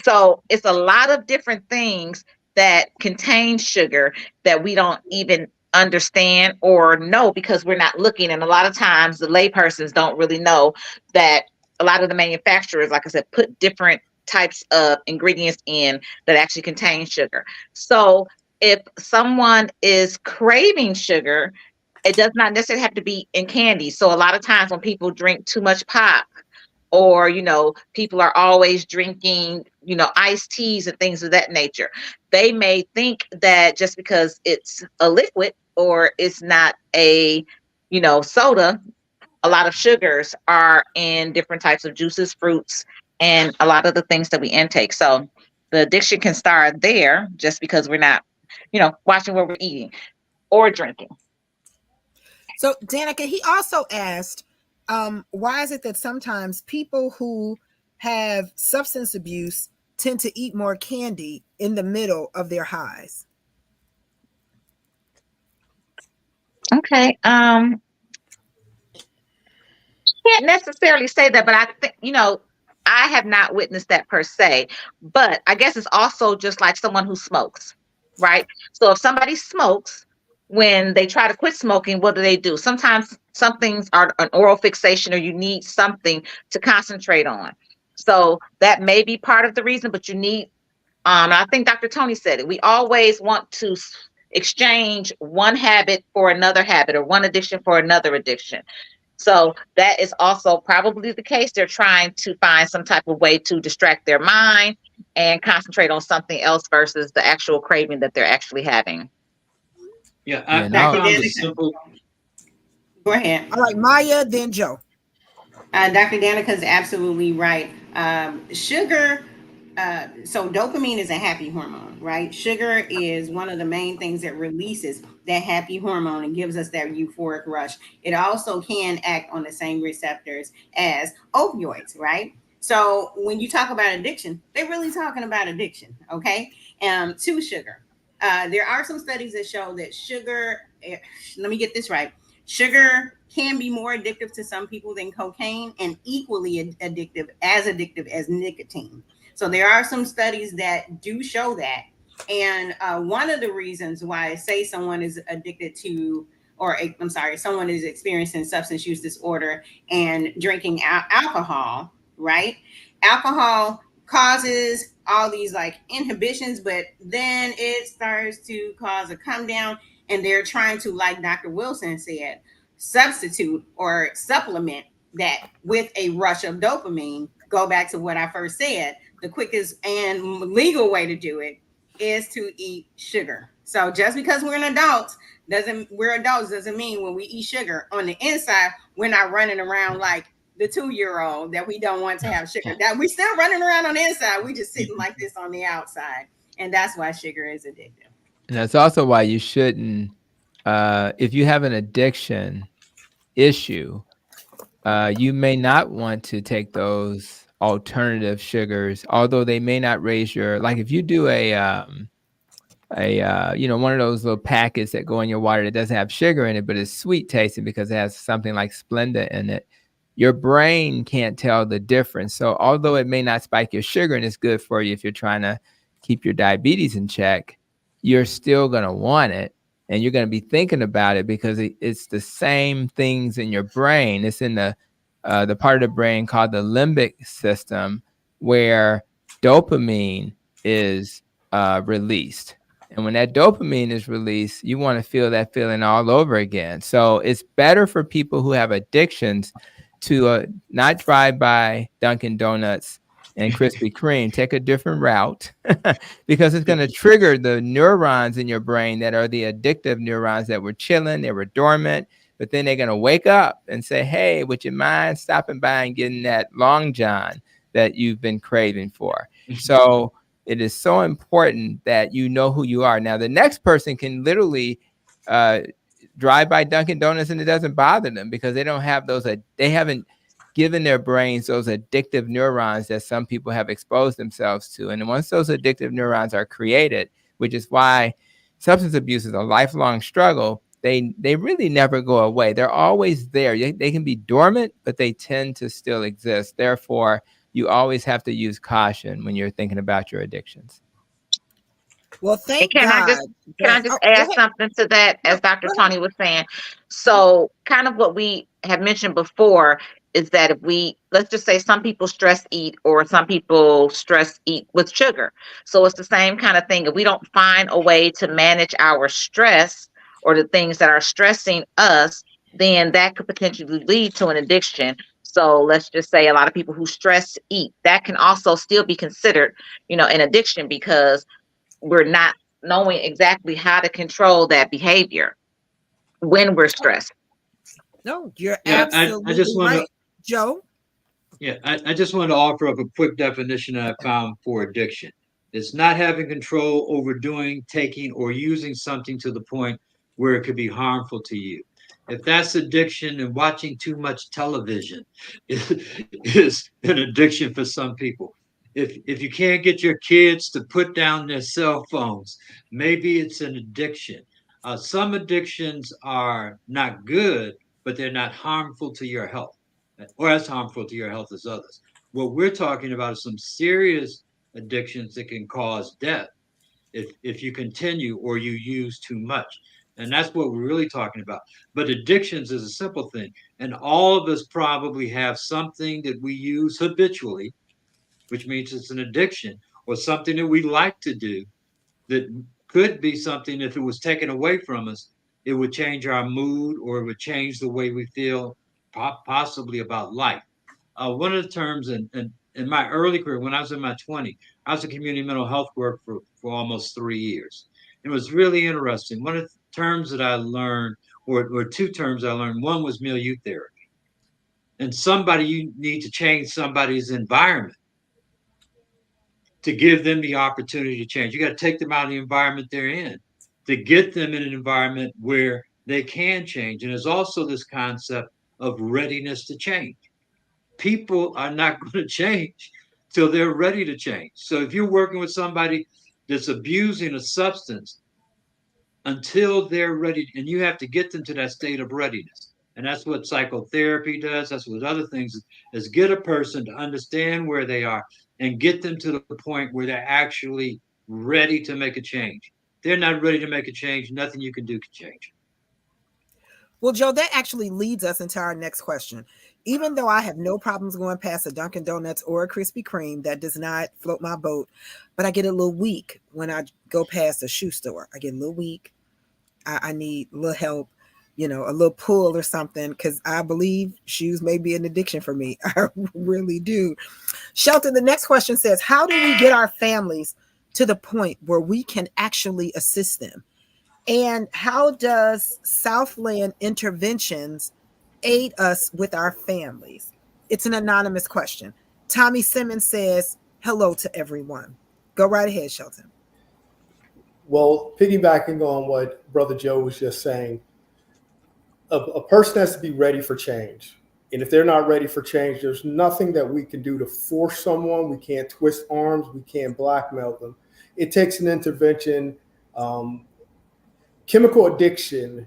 so it's a lot of different things that contain sugar that we don't even understand or know because we're not looking. And a lot of times the laypersons don't really know that a lot of the manufacturers, like I said, put different types of ingredients in that actually contain sugar. So if someone is craving sugar, it does not necessarily have to be in candy. So a lot of times when people drink too much pop, or people are always drinking iced teas and things of that nature, they may think that just because it's a liquid or it's not a soda, a lot of sugars are in different types of juices, fruits, and a lot of the things that we intake. So the addiction can start there just because we're not watching what we're eating or drinking. So, Danica, he also asked, why is it that sometimes people who have substance abuse tend to eat more candy in the middle of their highs? Okay. Can't necessarily say that, but I think, I have not witnessed that per se. But I guess it's also just like someone who smokes, right? So if somebody smokes, when they try to quit smoking, what do? Sometimes some things are an oral fixation or you need something to concentrate on. So that may be part of the reason, but you need, I think Dr. Tony said it. We always want to exchange one habit for another habit or one addiction for another addiction. So that is also probably the case. They're trying to find some type of way to distract their mind and concentrate on something else versus the actual craving that they're actually having. Yeah, I Dr. found a simple. Go ahead. All right, Maya, then Joe. Dr. Danica is absolutely right. Sugar, so dopamine is a happy hormone, right? Sugar is one of the main things that releases that happy hormone and gives us that euphoric rush. It also can act on the same receptors as opioids, right? So when you talk about addiction, they're really talking about addiction, okay? To sugar. There are some studies that show that sugar, let me get this right. Sugar can be more addictive to some people than cocaine and equally addictive as nicotine. So there are some studies that do show that. And one of the reasons why, say someone is addicted to, or I'm sorry, someone is experiencing substance use disorder and drinking alcohol, right? Alcohol causes all these like inhibitions, but then it starts to cause a come down, and they're trying to, like Dr. Wilson said, substitute or supplement that with a rush of dopamine. Go back to what I first said. The quickest and legal way to do it is to eat sugar. So just because we're adults doesn't mean when we eat sugar on the inside, we're not running around like the 2-year-old that we don't want to have sugar. That we still running around on the inside. We just sitting like this on the outside. And that's why sugar is addictive. And that's also why you shouldn't, if you have an addiction issue, you may not want to take those alternative sugars, although they may not raise your, like if you do one of those little packets that go in your water that doesn't have sugar in it, but it's sweet tasting because it has something like Splenda in it, your brain can't tell the difference. So although it may not spike your sugar and it's good for you if you're trying to keep your diabetes in check, you're still going to want it. And you're going to be thinking about it because it's the same things in your brain. It's in the part of the brain called the limbic system where dopamine is released. And when that dopamine is released, you want to feel that feeling all over again. So it's better for people who have addictions to not drive by Dunkin' Donuts and Krispy Kreme, take a different route because it's going to trigger the neurons in your brain that are the addictive neurons that were chilling, they were dormant, but then they're going to wake up and say, hey, would you mind stopping by and getting that Long John that you've been craving for? So it is so important that you know who you are. Now, the next person can literally drive by Dunkin' Donuts and it doesn't bother them because they don't have those, they haven't given their brains those addictive neurons that some people have exposed themselves to. And once those addictive neurons are created, which is why substance abuse is a lifelong struggle, they really never go away. They're always there. They can be dormant, but they tend to still exist. Therefore, you always have to use caution when you're thinking about your addictions. Well, thank Can I God. just add something to that, as Dr. Tony was saying? So kind of what we have mentioned before is that if let's just say some people stress eat or some people stress eat with sugar. So it's the same kind of thing. If we don't find a way to manage our stress or the things that are stressing us, then that could potentially lead to an addiction. So let's just say a lot of people who stress eat, that can also still be considered, an addiction because we're not knowing exactly how to control that behavior when we're stressed. No, you're Yeah, absolutely I just want right, to. Joe. Yeah, I just wanted to offer up a quick definition I found for addiction. It's not having control over doing, taking, or using something to the point where it could be harmful to you. If that's addiction, and watching too much television is an addiction for some people. If you can't get your kids to put down their cell phones, maybe it's an addiction. Some addictions are not good, but they're not harmful to your health or as harmful to your health as others. What we're talking about is some serious addictions that can cause death if you continue or you use too much. And that's what we're really talking about. But addictions is a simple thing. And all of us probably have something that we use habitually, which means it's an addiction, or something that we like to do that could be something, if it was taken away from us, it would change our mood or it would change the way we feel possibly about life. One of the terms in my early career, when I was in my 20s, I was a community mental health worker for almost 3 years. It was really interesting. One of the terms that I learned, or two terms I learned, one was milieu therapy. And you need to change somebody's environment to give them the opportunity to change. You got to take them out of the environment they're in to get them in an environment where they can change. And there's also this concept of readiness to change. People are not going to change till they're ready to change. So if you're working with somebody that's abusing a substance, until they're ready, and you have to get them to that state of readiness. And that's what psychotherapy does. That's what other things is get a person to understand where they are and get them to the point where they're actually ready to make a change. They're not ready to make a change. Nothing you can do can change. Well, Joe, that actually leads us into our next question. Even though I have no problems going past a Dunkin' Donuts or a Krispy Kreme, that does not float my boat. But I get a little weak when I go past a shoe store. I get a little weak. I need a little help, a little pull or something, because I believe shoes may be an addiction for me. I really do. Shelton, the next question says, how do we get our families to the point where we can actually assist them? And how does Southland Interventions aid us with our families? It's an anonymous question. Tommy Simmons says, hello to everyone. Go right ahead, Shelton. Well, piggybacking on what Brother Joe was just saying, a person has to be ready for change. And if they're not ready for change, there's nothing that we can do to force someone. We can't twist arms. We can't blackmail them. It takes an intervention. Um, Chemical addiction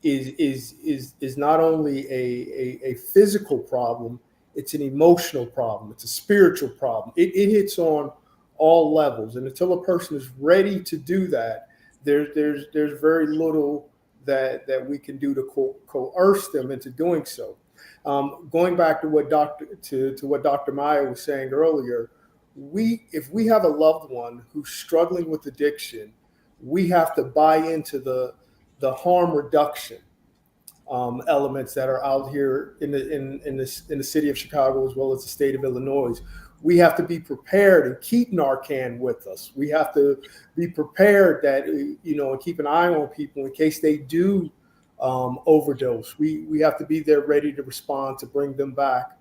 is not only a physical problem, it's an emotional problem, it's a spiritual problem. It hits on all levels. And until a person is ready to do that, there's very little that we can do to coerce them into doing so. Going back to what Dr. Maya was saying earlier, if we have a loved one who's struggling with addiction, we have to buy into the harm reduction elements that are out here in the city of Chicago as well as the state of Illinois. We have to be prepared and keep Narcan with us. We have to be prepared that and keep an eye on people in case they do overdose. We have to be there ready to respond to bring them back.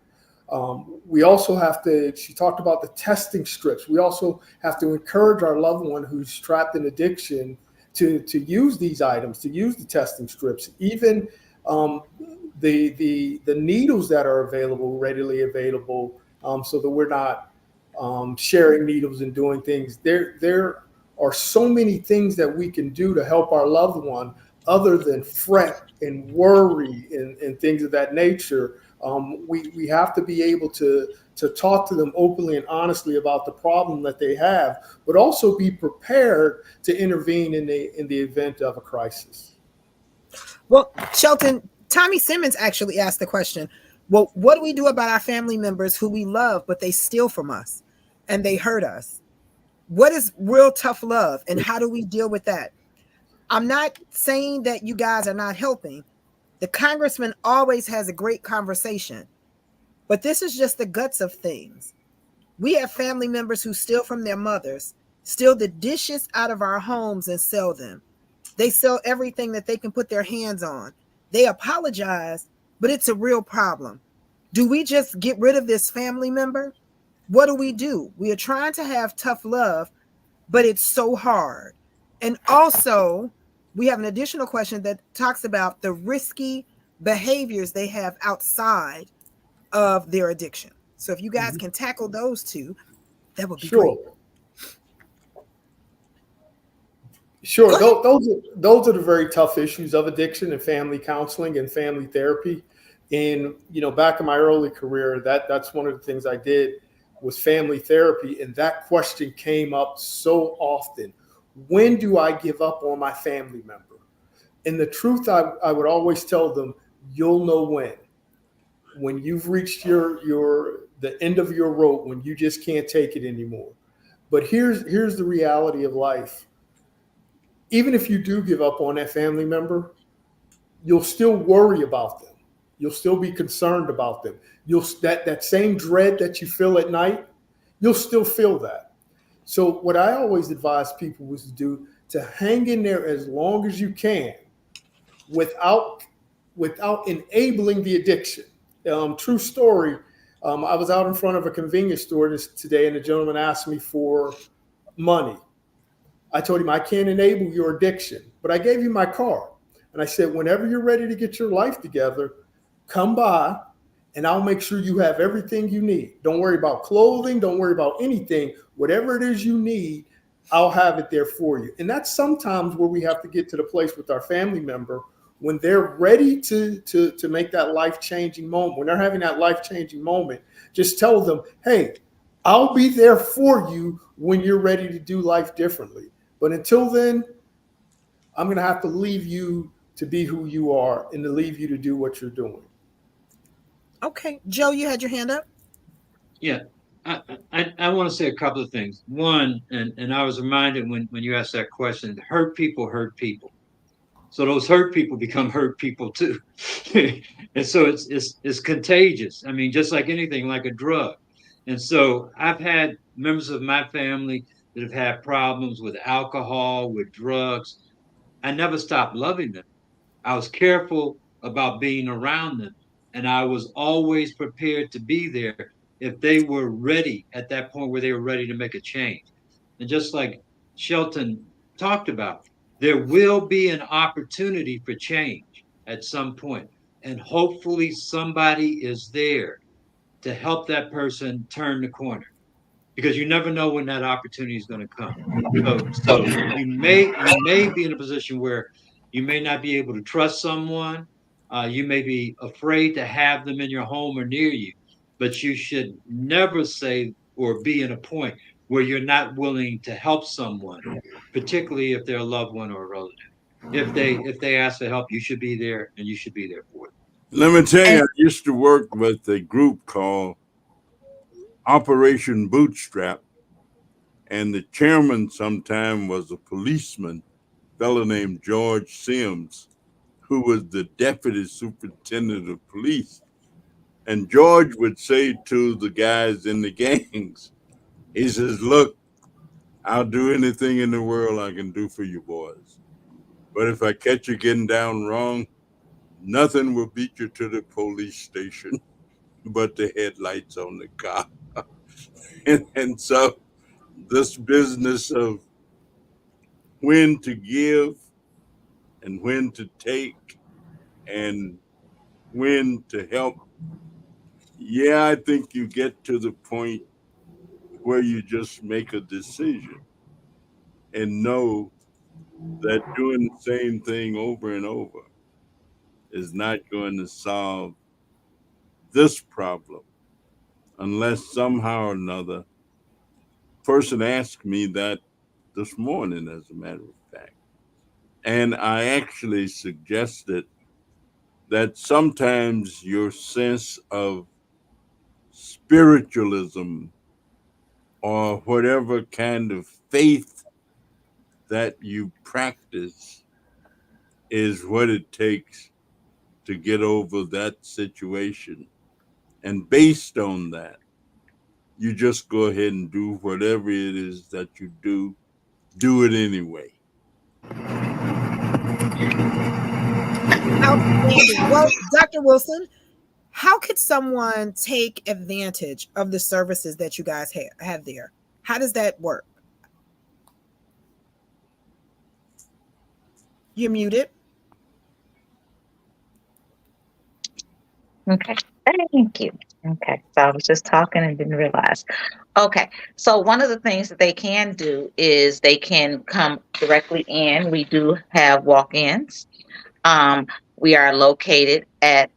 We also have to, she talked about the testing strips. We also have to encourage our loved one who's trapped in addiction to use these items, to use the testing strips, even the needles that are available, readily available, so that we're not sharing needles and doing things. There are so many things that we can do to help our loved one other than fret and worry and things of that nature. We have to be able to talk to them openly and honestly about the problem that they have, but also be prepared to intervene in the event of a crisis. Well, Shelton, Tommy Simmons actually asked the question, well, what do we do about our family members who we love, but they steal from us and they hurt us? What is real tough love and how do we deal with that? I'm not saying that you guys are not helping. The congressman always has a great conversation, but this is just the guts of things. We have family members who steal from their mothers, steal the dishes out of our homes and sell them. They sell everything that they can put their hands on. They apologize, but it's a real problem. Do we just get rid of this family member? What do? We are trying to have tough love, but it's so hard. And also, we have an additional question that talks about the risky behaviors they have outside of their addiction. So if you guys can tackle those two, that would be great. Sure. Those are the very tough issues of addiction and family counseling and family therapy. And, back in my early career, that's one of the things I did was family therapy. And that question came up so often. When do I give up on my family member? And the truth, I would always tell them, you'll know when you've reached the end of your rope, when you just can't take it anymore. But here's the reality of life. Even if you do give up on that family member, you'll still worry about them. You'll still be concerned about them. That same dread that you feel at night, you'll still feel that. So what I always advise people was to hang in there as long as you can without enabling the addiction. True story. I was out in front of a convenience store today, and the gentleman asked me for money. I told him, I can't enable your addiction, but I gave you my card. And I said, whenever you're ready to get your life together, come by and I'll make sure you have everything you need. Don't worry about clothing. Don't worry about anything. Whatever it is you need, I'll have it there for you. And that's sometimes where we have to get to the place with our family member when they're ready to make that life-changing moment. When they're having that life-changing moment, just tell them, hey, I'll be there for you when you're ready to do life differently. But until then, I'm going to have to leave you to be who you are and to leave you to do what you're doing. Okay. Joe, you had your hand up? Yeah. I want to say a couple of things. One, and I was reminded when you asked that question, hurt people hurt people. So those hurt people become hurt people too. And so it's contagious. I mean, just like anything, like a drug. And so I've had members of my family that have had problems with alcohol, with drugs. I never stopped loving them. I was careful about being around them. And I was always prepared to be there if they were ready at that point where they were ready to make a change. And just like Shelton talked about, there will be an opportunity for change at some point, and hopefully somebody is there to help that person turn the corner, because you never know when that opportunity is going to come. So you may be in a position where you may not be able to trust someone. You may be afraid to have them in your home or near you, but you should never say or be in a point where you're not willing to help someone, particularly if they're a loved one or a relative. If they ask for help, you should be there, and you should be there for them. Let me tell you, And I used to work with a group called Operation Bootstrap, and the chairman sometime was a policeman, fellow named George Sims, who was the deputy superintendent of police. And George would say to the guys in the gangs, he says, "Look, I'll do anything in the world I can do for you boys. But if I catch you getting down wrong, nothing will beat you to the police station but the headlights on the car." And so this business of when to give and when to take and when to help, yeah, I think you get to the point where you just make a decision and know that doing the same thing over and over is not going to solve this problem unless somehow or another. Person asked me that this morning, as a matter of fact. And I actually suggested that sometimes your sense of spiritualism or whatever kind of faith that you practice is what it takes to get over that situation. And based on that, you just go ahead and do whatever it is that you do it anyway. Outstanding. Well, Dr. Wilson, how could someone take advantage of the services that you guys have there? How does that work? You're muted. Okay. Thank you. Okay. So I was just talking and didn't realize. Okay. So one of the things that they can do is they can come directly in. We do have walk-ins. Um, we are located at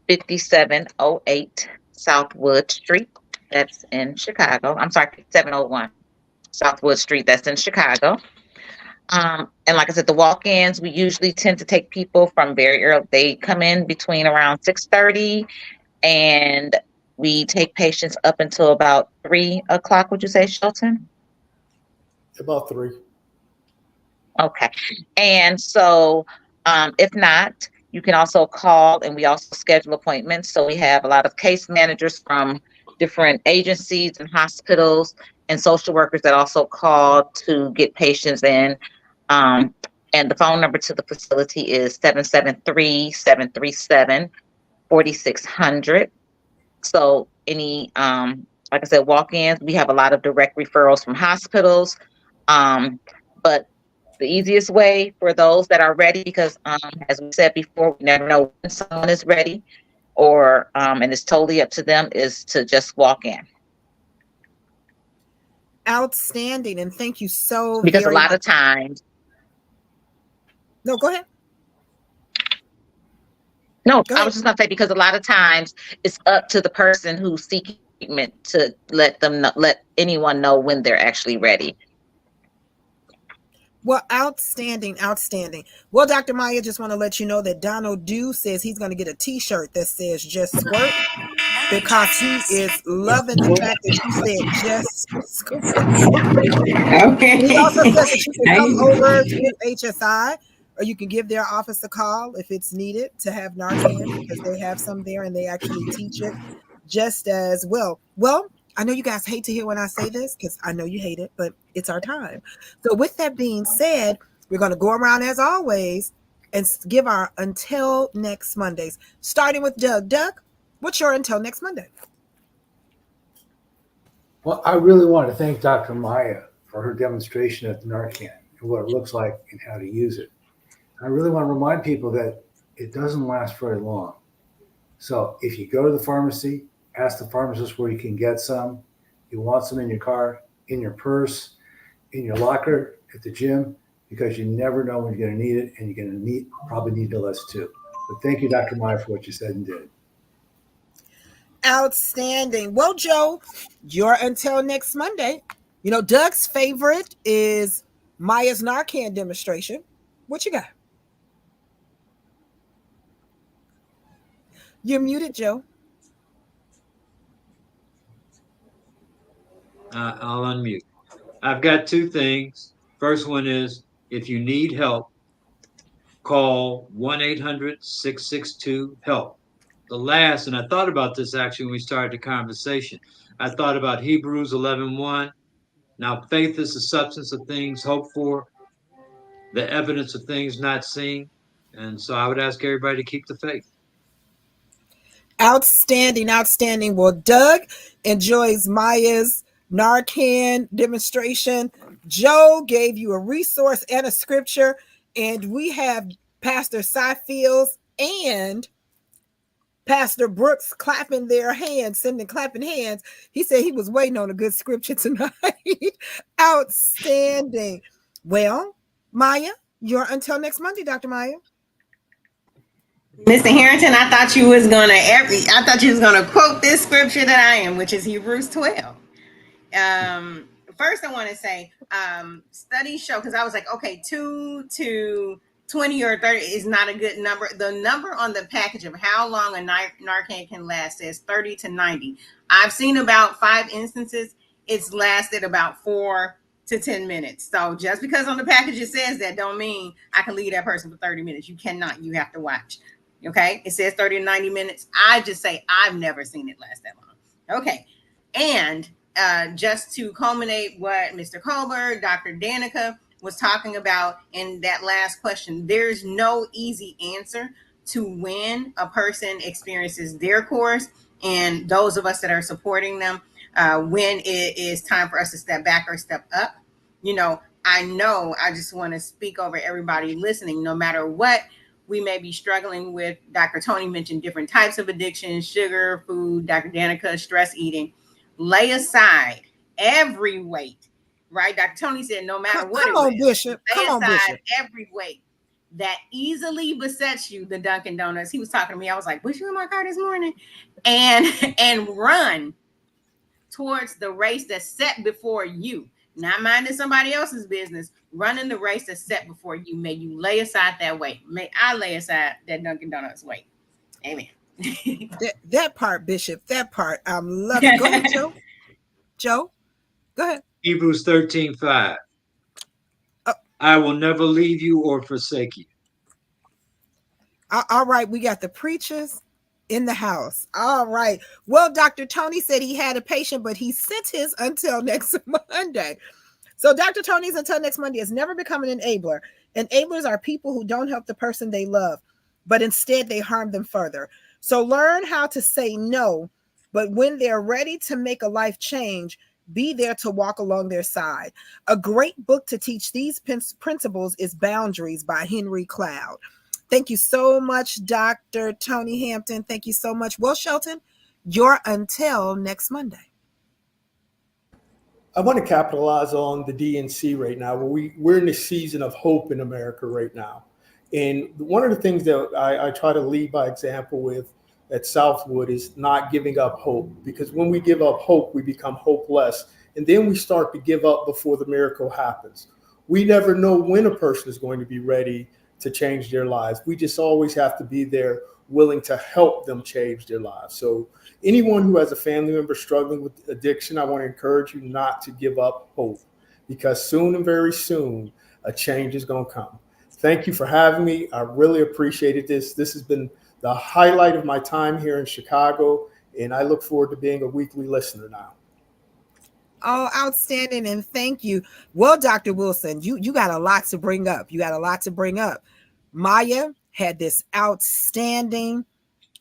5708 Southwood Street. That's in Chicago. I'm sorry, 5701 Southwood Street. That's in Chicago. And like I said, the walk-ins, we usually tend to take people from very early. They come in between around 6:30, and we take patients up until about 3 o'clock. Would you say, Shelton? About 3. Okay. And so, if not, you can also call, and we also schedule appointments. So we have a lot of case managers from different agencies and hospitals and social workers that also call to get patients in. And the phone number to the facility is 773-737-4600. So any, like I said, walk-ins, we have a lot of direct referrals from hospitals. But the easiest way for those that are ready, because as we said before, we never know when someone is ready, or and it's totally up to them, is to just walk in. Outstanding. And thank you so Because very a lot much. of times, No, go ahead. no, Go I ahead. was just gonna say, because a lot of times it's up to the person who's seeking treatment to let them know, let anyone know when they're actually ready. Well, outstanding, outstanding. Well, Dr. Maya, just want to let you know that Donald Dew says he's going to get a T-shirt that says "Just Squirt" because he is loving the fact that you said "Just Squirt." okay. He also says that you can come Nice. over to HSI, or you can give their office a call if it's needed to have Narcan, because they have some there and they actually teach it just as well. Well, I know you guys hate to hear when I say this, because I know you hate it, but it's our time. So with that being said, we're going to go around as always and give our until next Mondays, starting with Doug. Doug, what's your until next Monday? Well, I really want to thank Dr. Maya for her demonstration of Narcan. and what it looks like and how to use it. I really want to remind people that it doesn't last very long. So if you go to the pharmacy, ask the pharmacist where you can get some. You want some in your car, in your purse, in your locker, at the gym, because you never know when you're going to need it, and you're going to probably need the list too. But thank you, Dr. Meyer, for what you said and did. Outstanding. Well, Joe, you're until next Monday. You know, Doug's favorite is Maya's Narcan demonstration. What you got? You're muted, Joe. I'll unmute. I've got two things. First one is if you need help, call 1-800-662-HELP. The last, and I thought about this actually when we started the conversation, I thought about Hebrews 11:1. Now, faith is the substance of things hoped for, the evidence of things not seen. And so I would ask everybody to keep the faith. Outstanding, outstanding. Well, Doug enjoys Maya's Narcan demonstration. Joe gave you a resource and a scripture, and we have Pastor Cy Fields and Pastor Brooks clapping their hands, sending clapping hands. He said he was waiting on a good scripture tonight. Outstanding. Well, Maya, you're until next Monday, Dr. Maya. Mr. Harrington, I thought you was gonna quote this scripture that I am, which is Hebrews 12. First I want to say, studies show, because I was like, okay, 2 to 20 or 30 is not a good number. The number on the package of how long a Narcan can last says 30 to 90. I've seen about 5 instances it's lasted about 4 to 10 minutes. So just because on the package it says that, don't mean I can leave that person for 30 minutes. You cannot. You have to watch. Okay, it says 30 to 90 minutes. I just say I've never seen it last that long. Okay, and just to culminate what Mr. Colbert, Dr. Danica was talking about in that last question, there's no easy answer to when a person experiences their course, and those of us that are supporting them, when it is time for us to step back or step up. You know, I just want to speak over everybody listening, no matter what we may be struggling with. Dr. Tony mentioned different types of addictions, sugar, food, Dr. Danica, stress eating. Lay aside every weight, right? Dr. Tony said no matter what Come on, Bishop. Lay Come on, aside Bishop. every weight that easily besets you, the Dunkin' Donuts. He was talking to me. I was like, was you in my car this morning? And run towards the race that's set before you. Not minding somebody else's business, running the race that's set before you. May you lay aside that weight. May I lay aside that Dunkin' Donuts weight. Amen. that part, Bishop, that part. I'm loving. Go ahead, Joe. Joe, go ahead. Hebrews 13:5. I will never leave you or forsake you. All right, we got the preachers in the house. All right. Well, Dr. Tony said he had a patient, but he sent his until next Monday. So Dr. Tony's until next Monday has never become an enabler. Enablers are people who don't help the person they love, but instead they harm them further. So learn how to say no, but when they're ready to make a life change, be there to walk along their side. A great book to teach these principles is Boundaries by Henry Cloud. Thank you so much, Dr. Tony Hampton. Thank you so much. Will Shelton, you're until next Monday. I want to capitalize on the DNC right now. We're in the season of hope in America right now. And one of the things that I try to lead by example with at Southwood is not giving up hope, because when we give up hope, we become hopeless. And then we start to give up before the miracle happens. We never know when a person is going to be ready to change their lives. We just always have to be there, willing to help them change their lives. So anyone who has a family member struggling with addiction, I want to encourage you not to give up hope, because soon and very soon, a change is going to come. Thank you for having me. I really appreciated this. This has been the highlight of my time here in Chicago, and I look forward to being a weekly listener now. Oh, outstanding. And thank you. Well, Dr. Wilson, you got a lot to bring up. Maya had this outstanding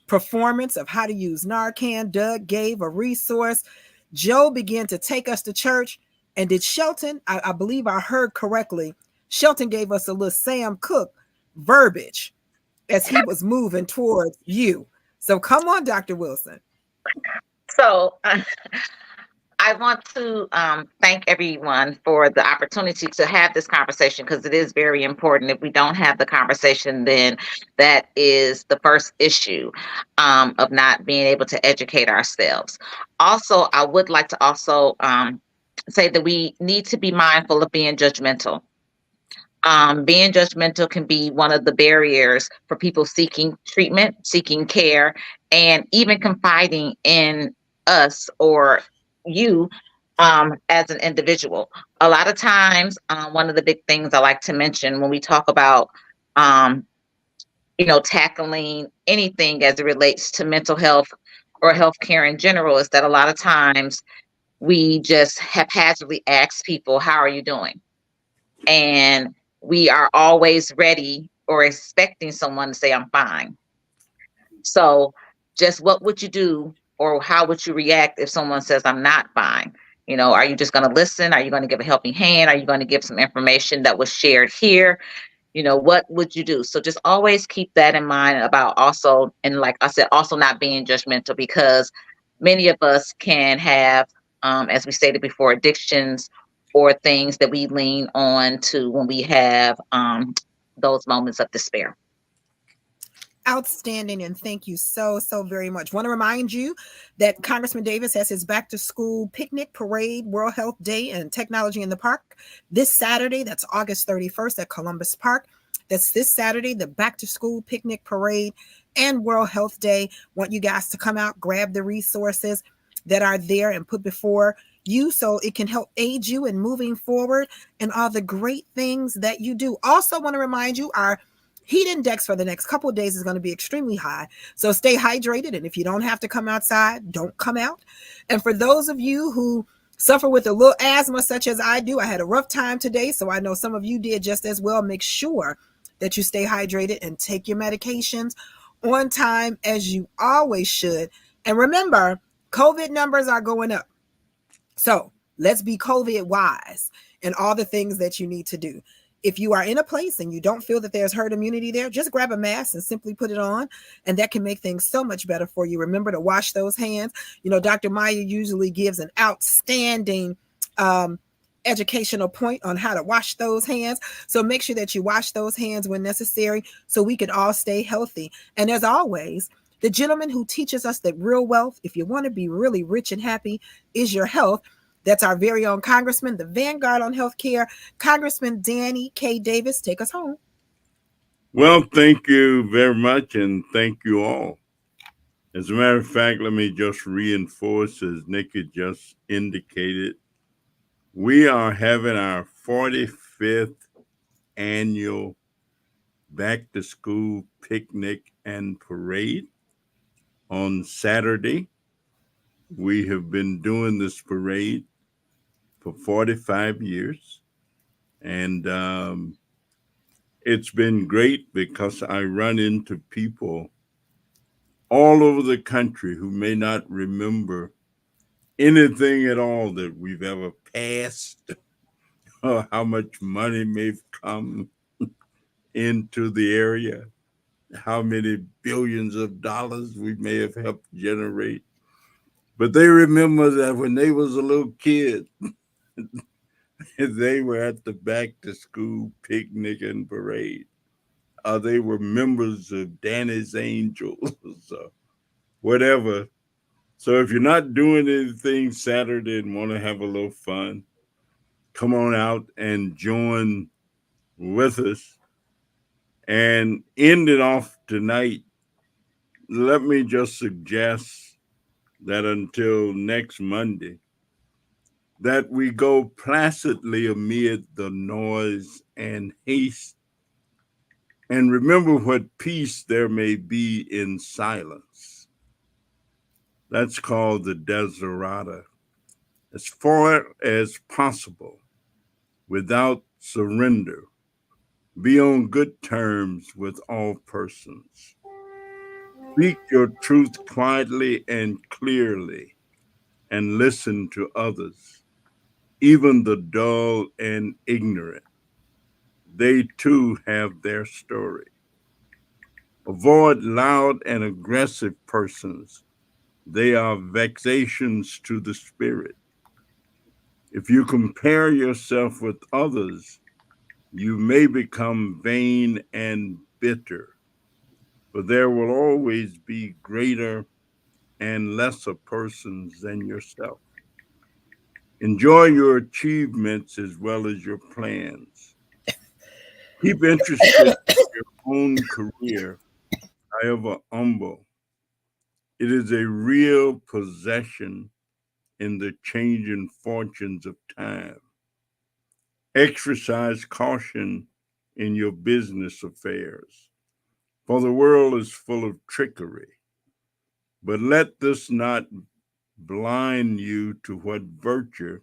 performance of how to use Narcan. Doug gave a resource. Joe began to take us to church. And did Shelton, I believe I heard correctly, Shelton gave us a little Sam Cooke verbiage as he was moving towards you. So come on, Dr. Wilson. So I want to thank everyone for the opportunity to have this conversation, because it is very important. If we don't have the conversation, then that is the first issue of not being able to educate ourselves. Also, I would like to also say that we need to be mindful of being judgmental. Being judgmental can be one of the barriers for people seeking treatment, seeking care, and even confiding in us or you as an individual. A lot of times, one of the big things I like to mention when we talk about, tackling anything as it relates to mental health or healthcare in general is that a lot of times we just haphazardly ask people, "How are you doing?" And we are always ready or expecting someone to say, "I'm fine." So just what would you do, or how would you react if someone says, "I'm not fine"? Are you just going to listen? Are you going to give a helping hand? Are you going to give some information that was shared here? What would you do? So just always keep that in mind about also, and like I said, also not being judgmental, because many of us can have, as we stated before, addictions or things that we lean on to when we have those moments of despair. Outstanding, and thank you so very much. Want to remind you that Congressman Davis has his back to school picnic, parade, World Health Day, and Technology in the Park this Saturday. That's August 31st at Columbus Park. That's this Saturday, the back to school picnic, parade, and World Health Day. Want you guys to come out, grab the resources that are there and put before you so it can help aid you in moving forward and all the great things that you do. Also want to remind you, our heat index for the next couple of days is going to be extremely high. So stay hydrated. And if you don't have to come outside, don't come out. And for those of you who suffer with a little asthma, such as I do, I had a rough time today. So I know some of you did just as well. Make sure that you stay hydrated and take your medications on time, as you always should. And remember, COVID numbers are going up. So let's be COVID wise in all the things that you need to do. If you are in a place and you don't feel that there's herd immunity there, just grab a mask and simply put it on. And that can make things so much better for you. Remember to wash those hands. Dr. Maya usually gives an outstanding educational point on how to wash those hands. So make sure that you wash those hands when necessary so we can all stay healthy. And as always, the gentleman who teaches us that real wealth, if you want to be really rich and happy, is your health. That's our very own Congressman, the Vanguard on Healthcare, Congressman Danny K. Davis. Take us home. Well, thank you very much, and thank you all. As a matter of fact, let me just reinforce, as Nikki just indicated, we are having our 45th annual back to school picnic and parade on Saturday. We have been doing this parade for 45 years. And it's been great because I run into people all over the country who may not remember anything at all that we've ever passed or how much money may have come into the area, how many billions of dollars we may have helped generate. But they remember that when they was a little kid, they were at the back to school picnic and parade. They were members of Danny's Angels or whatever. So if you're not doing anything Saturday and want to have a little fun, come on out and join with us. And end it off tonight. Let me just suggest that until next Monday, that we go placidly amid the noise and haste, and remember what peace there may be in silence. That's called the Desiderata. As far as possible, without surrender, be on good terms with all persons. Speak your truth quietly and clearly, and listen to others, even the dull and ignorant. They too have their story. Avoid loud and aggressive persons. They are vexations to the spirit. If you compare yourself with others, you may become vain and bitter, for there will always be greater and lesser persons than yourself. Enjoy your achievements as well as your plans. Keep interested in your own career, however humble. It is a real possession in the changing fortunes of time. Exercise caution in your business affairs, for the world is full of trickery. But let this not blind you to what virtue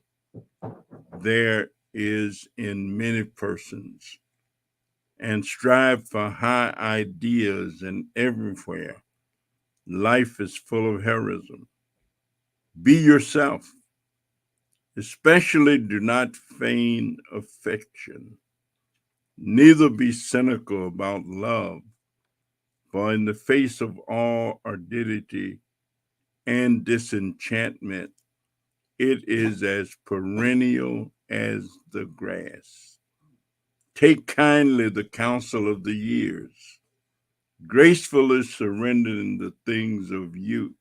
there is in many persons, and strive for high ideas, and everywhere life is full of heroism. Be yourself, especially do not feign affection, neither be cynical about love, for in the face of all ardidity and disenchantment, it is as perennial as the grass. Take kindly the counsel of the years. Gracefully surrendering the things of youth.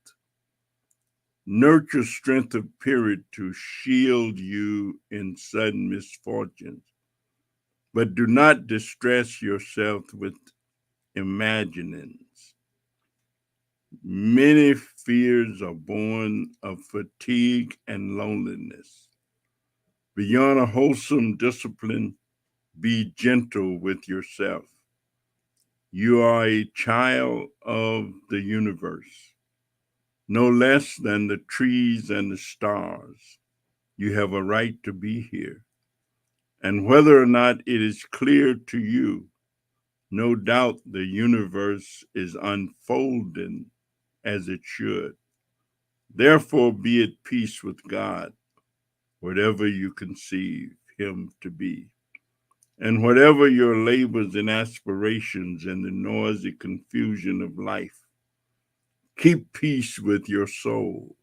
Nurture strength of spirit to shield you in sudden misfortunes, but do not distress yourself with imaginings. Many fears are born of fatigue and loneliness. Beyond a wholesome discipline, be gentle with yourself. You are a child of the universe, no less than the trees and the stars. You have a right to be here. And whether or not it is clear to you, no doubt the universe is unfolding as it should. Therefore, be at peace with God, whatever you conceive Him to be. And whatever your labors and aspirations and the noisy confusion of life, keep peace with your soul,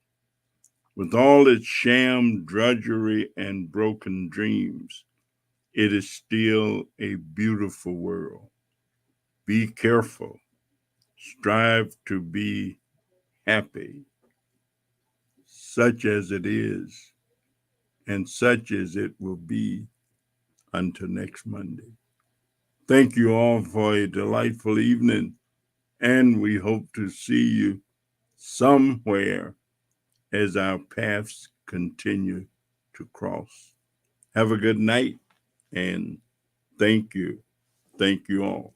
with all its sham drudgery and broken dreams. It is still a beautiful world. Be careful. Strive to be happy, such as it is, and such as it will be until next Monday. Thank you all for a delightful evening, and we hope to see you somewhere as our paths continue to cross. Have a good night, and thank you. Thank you all.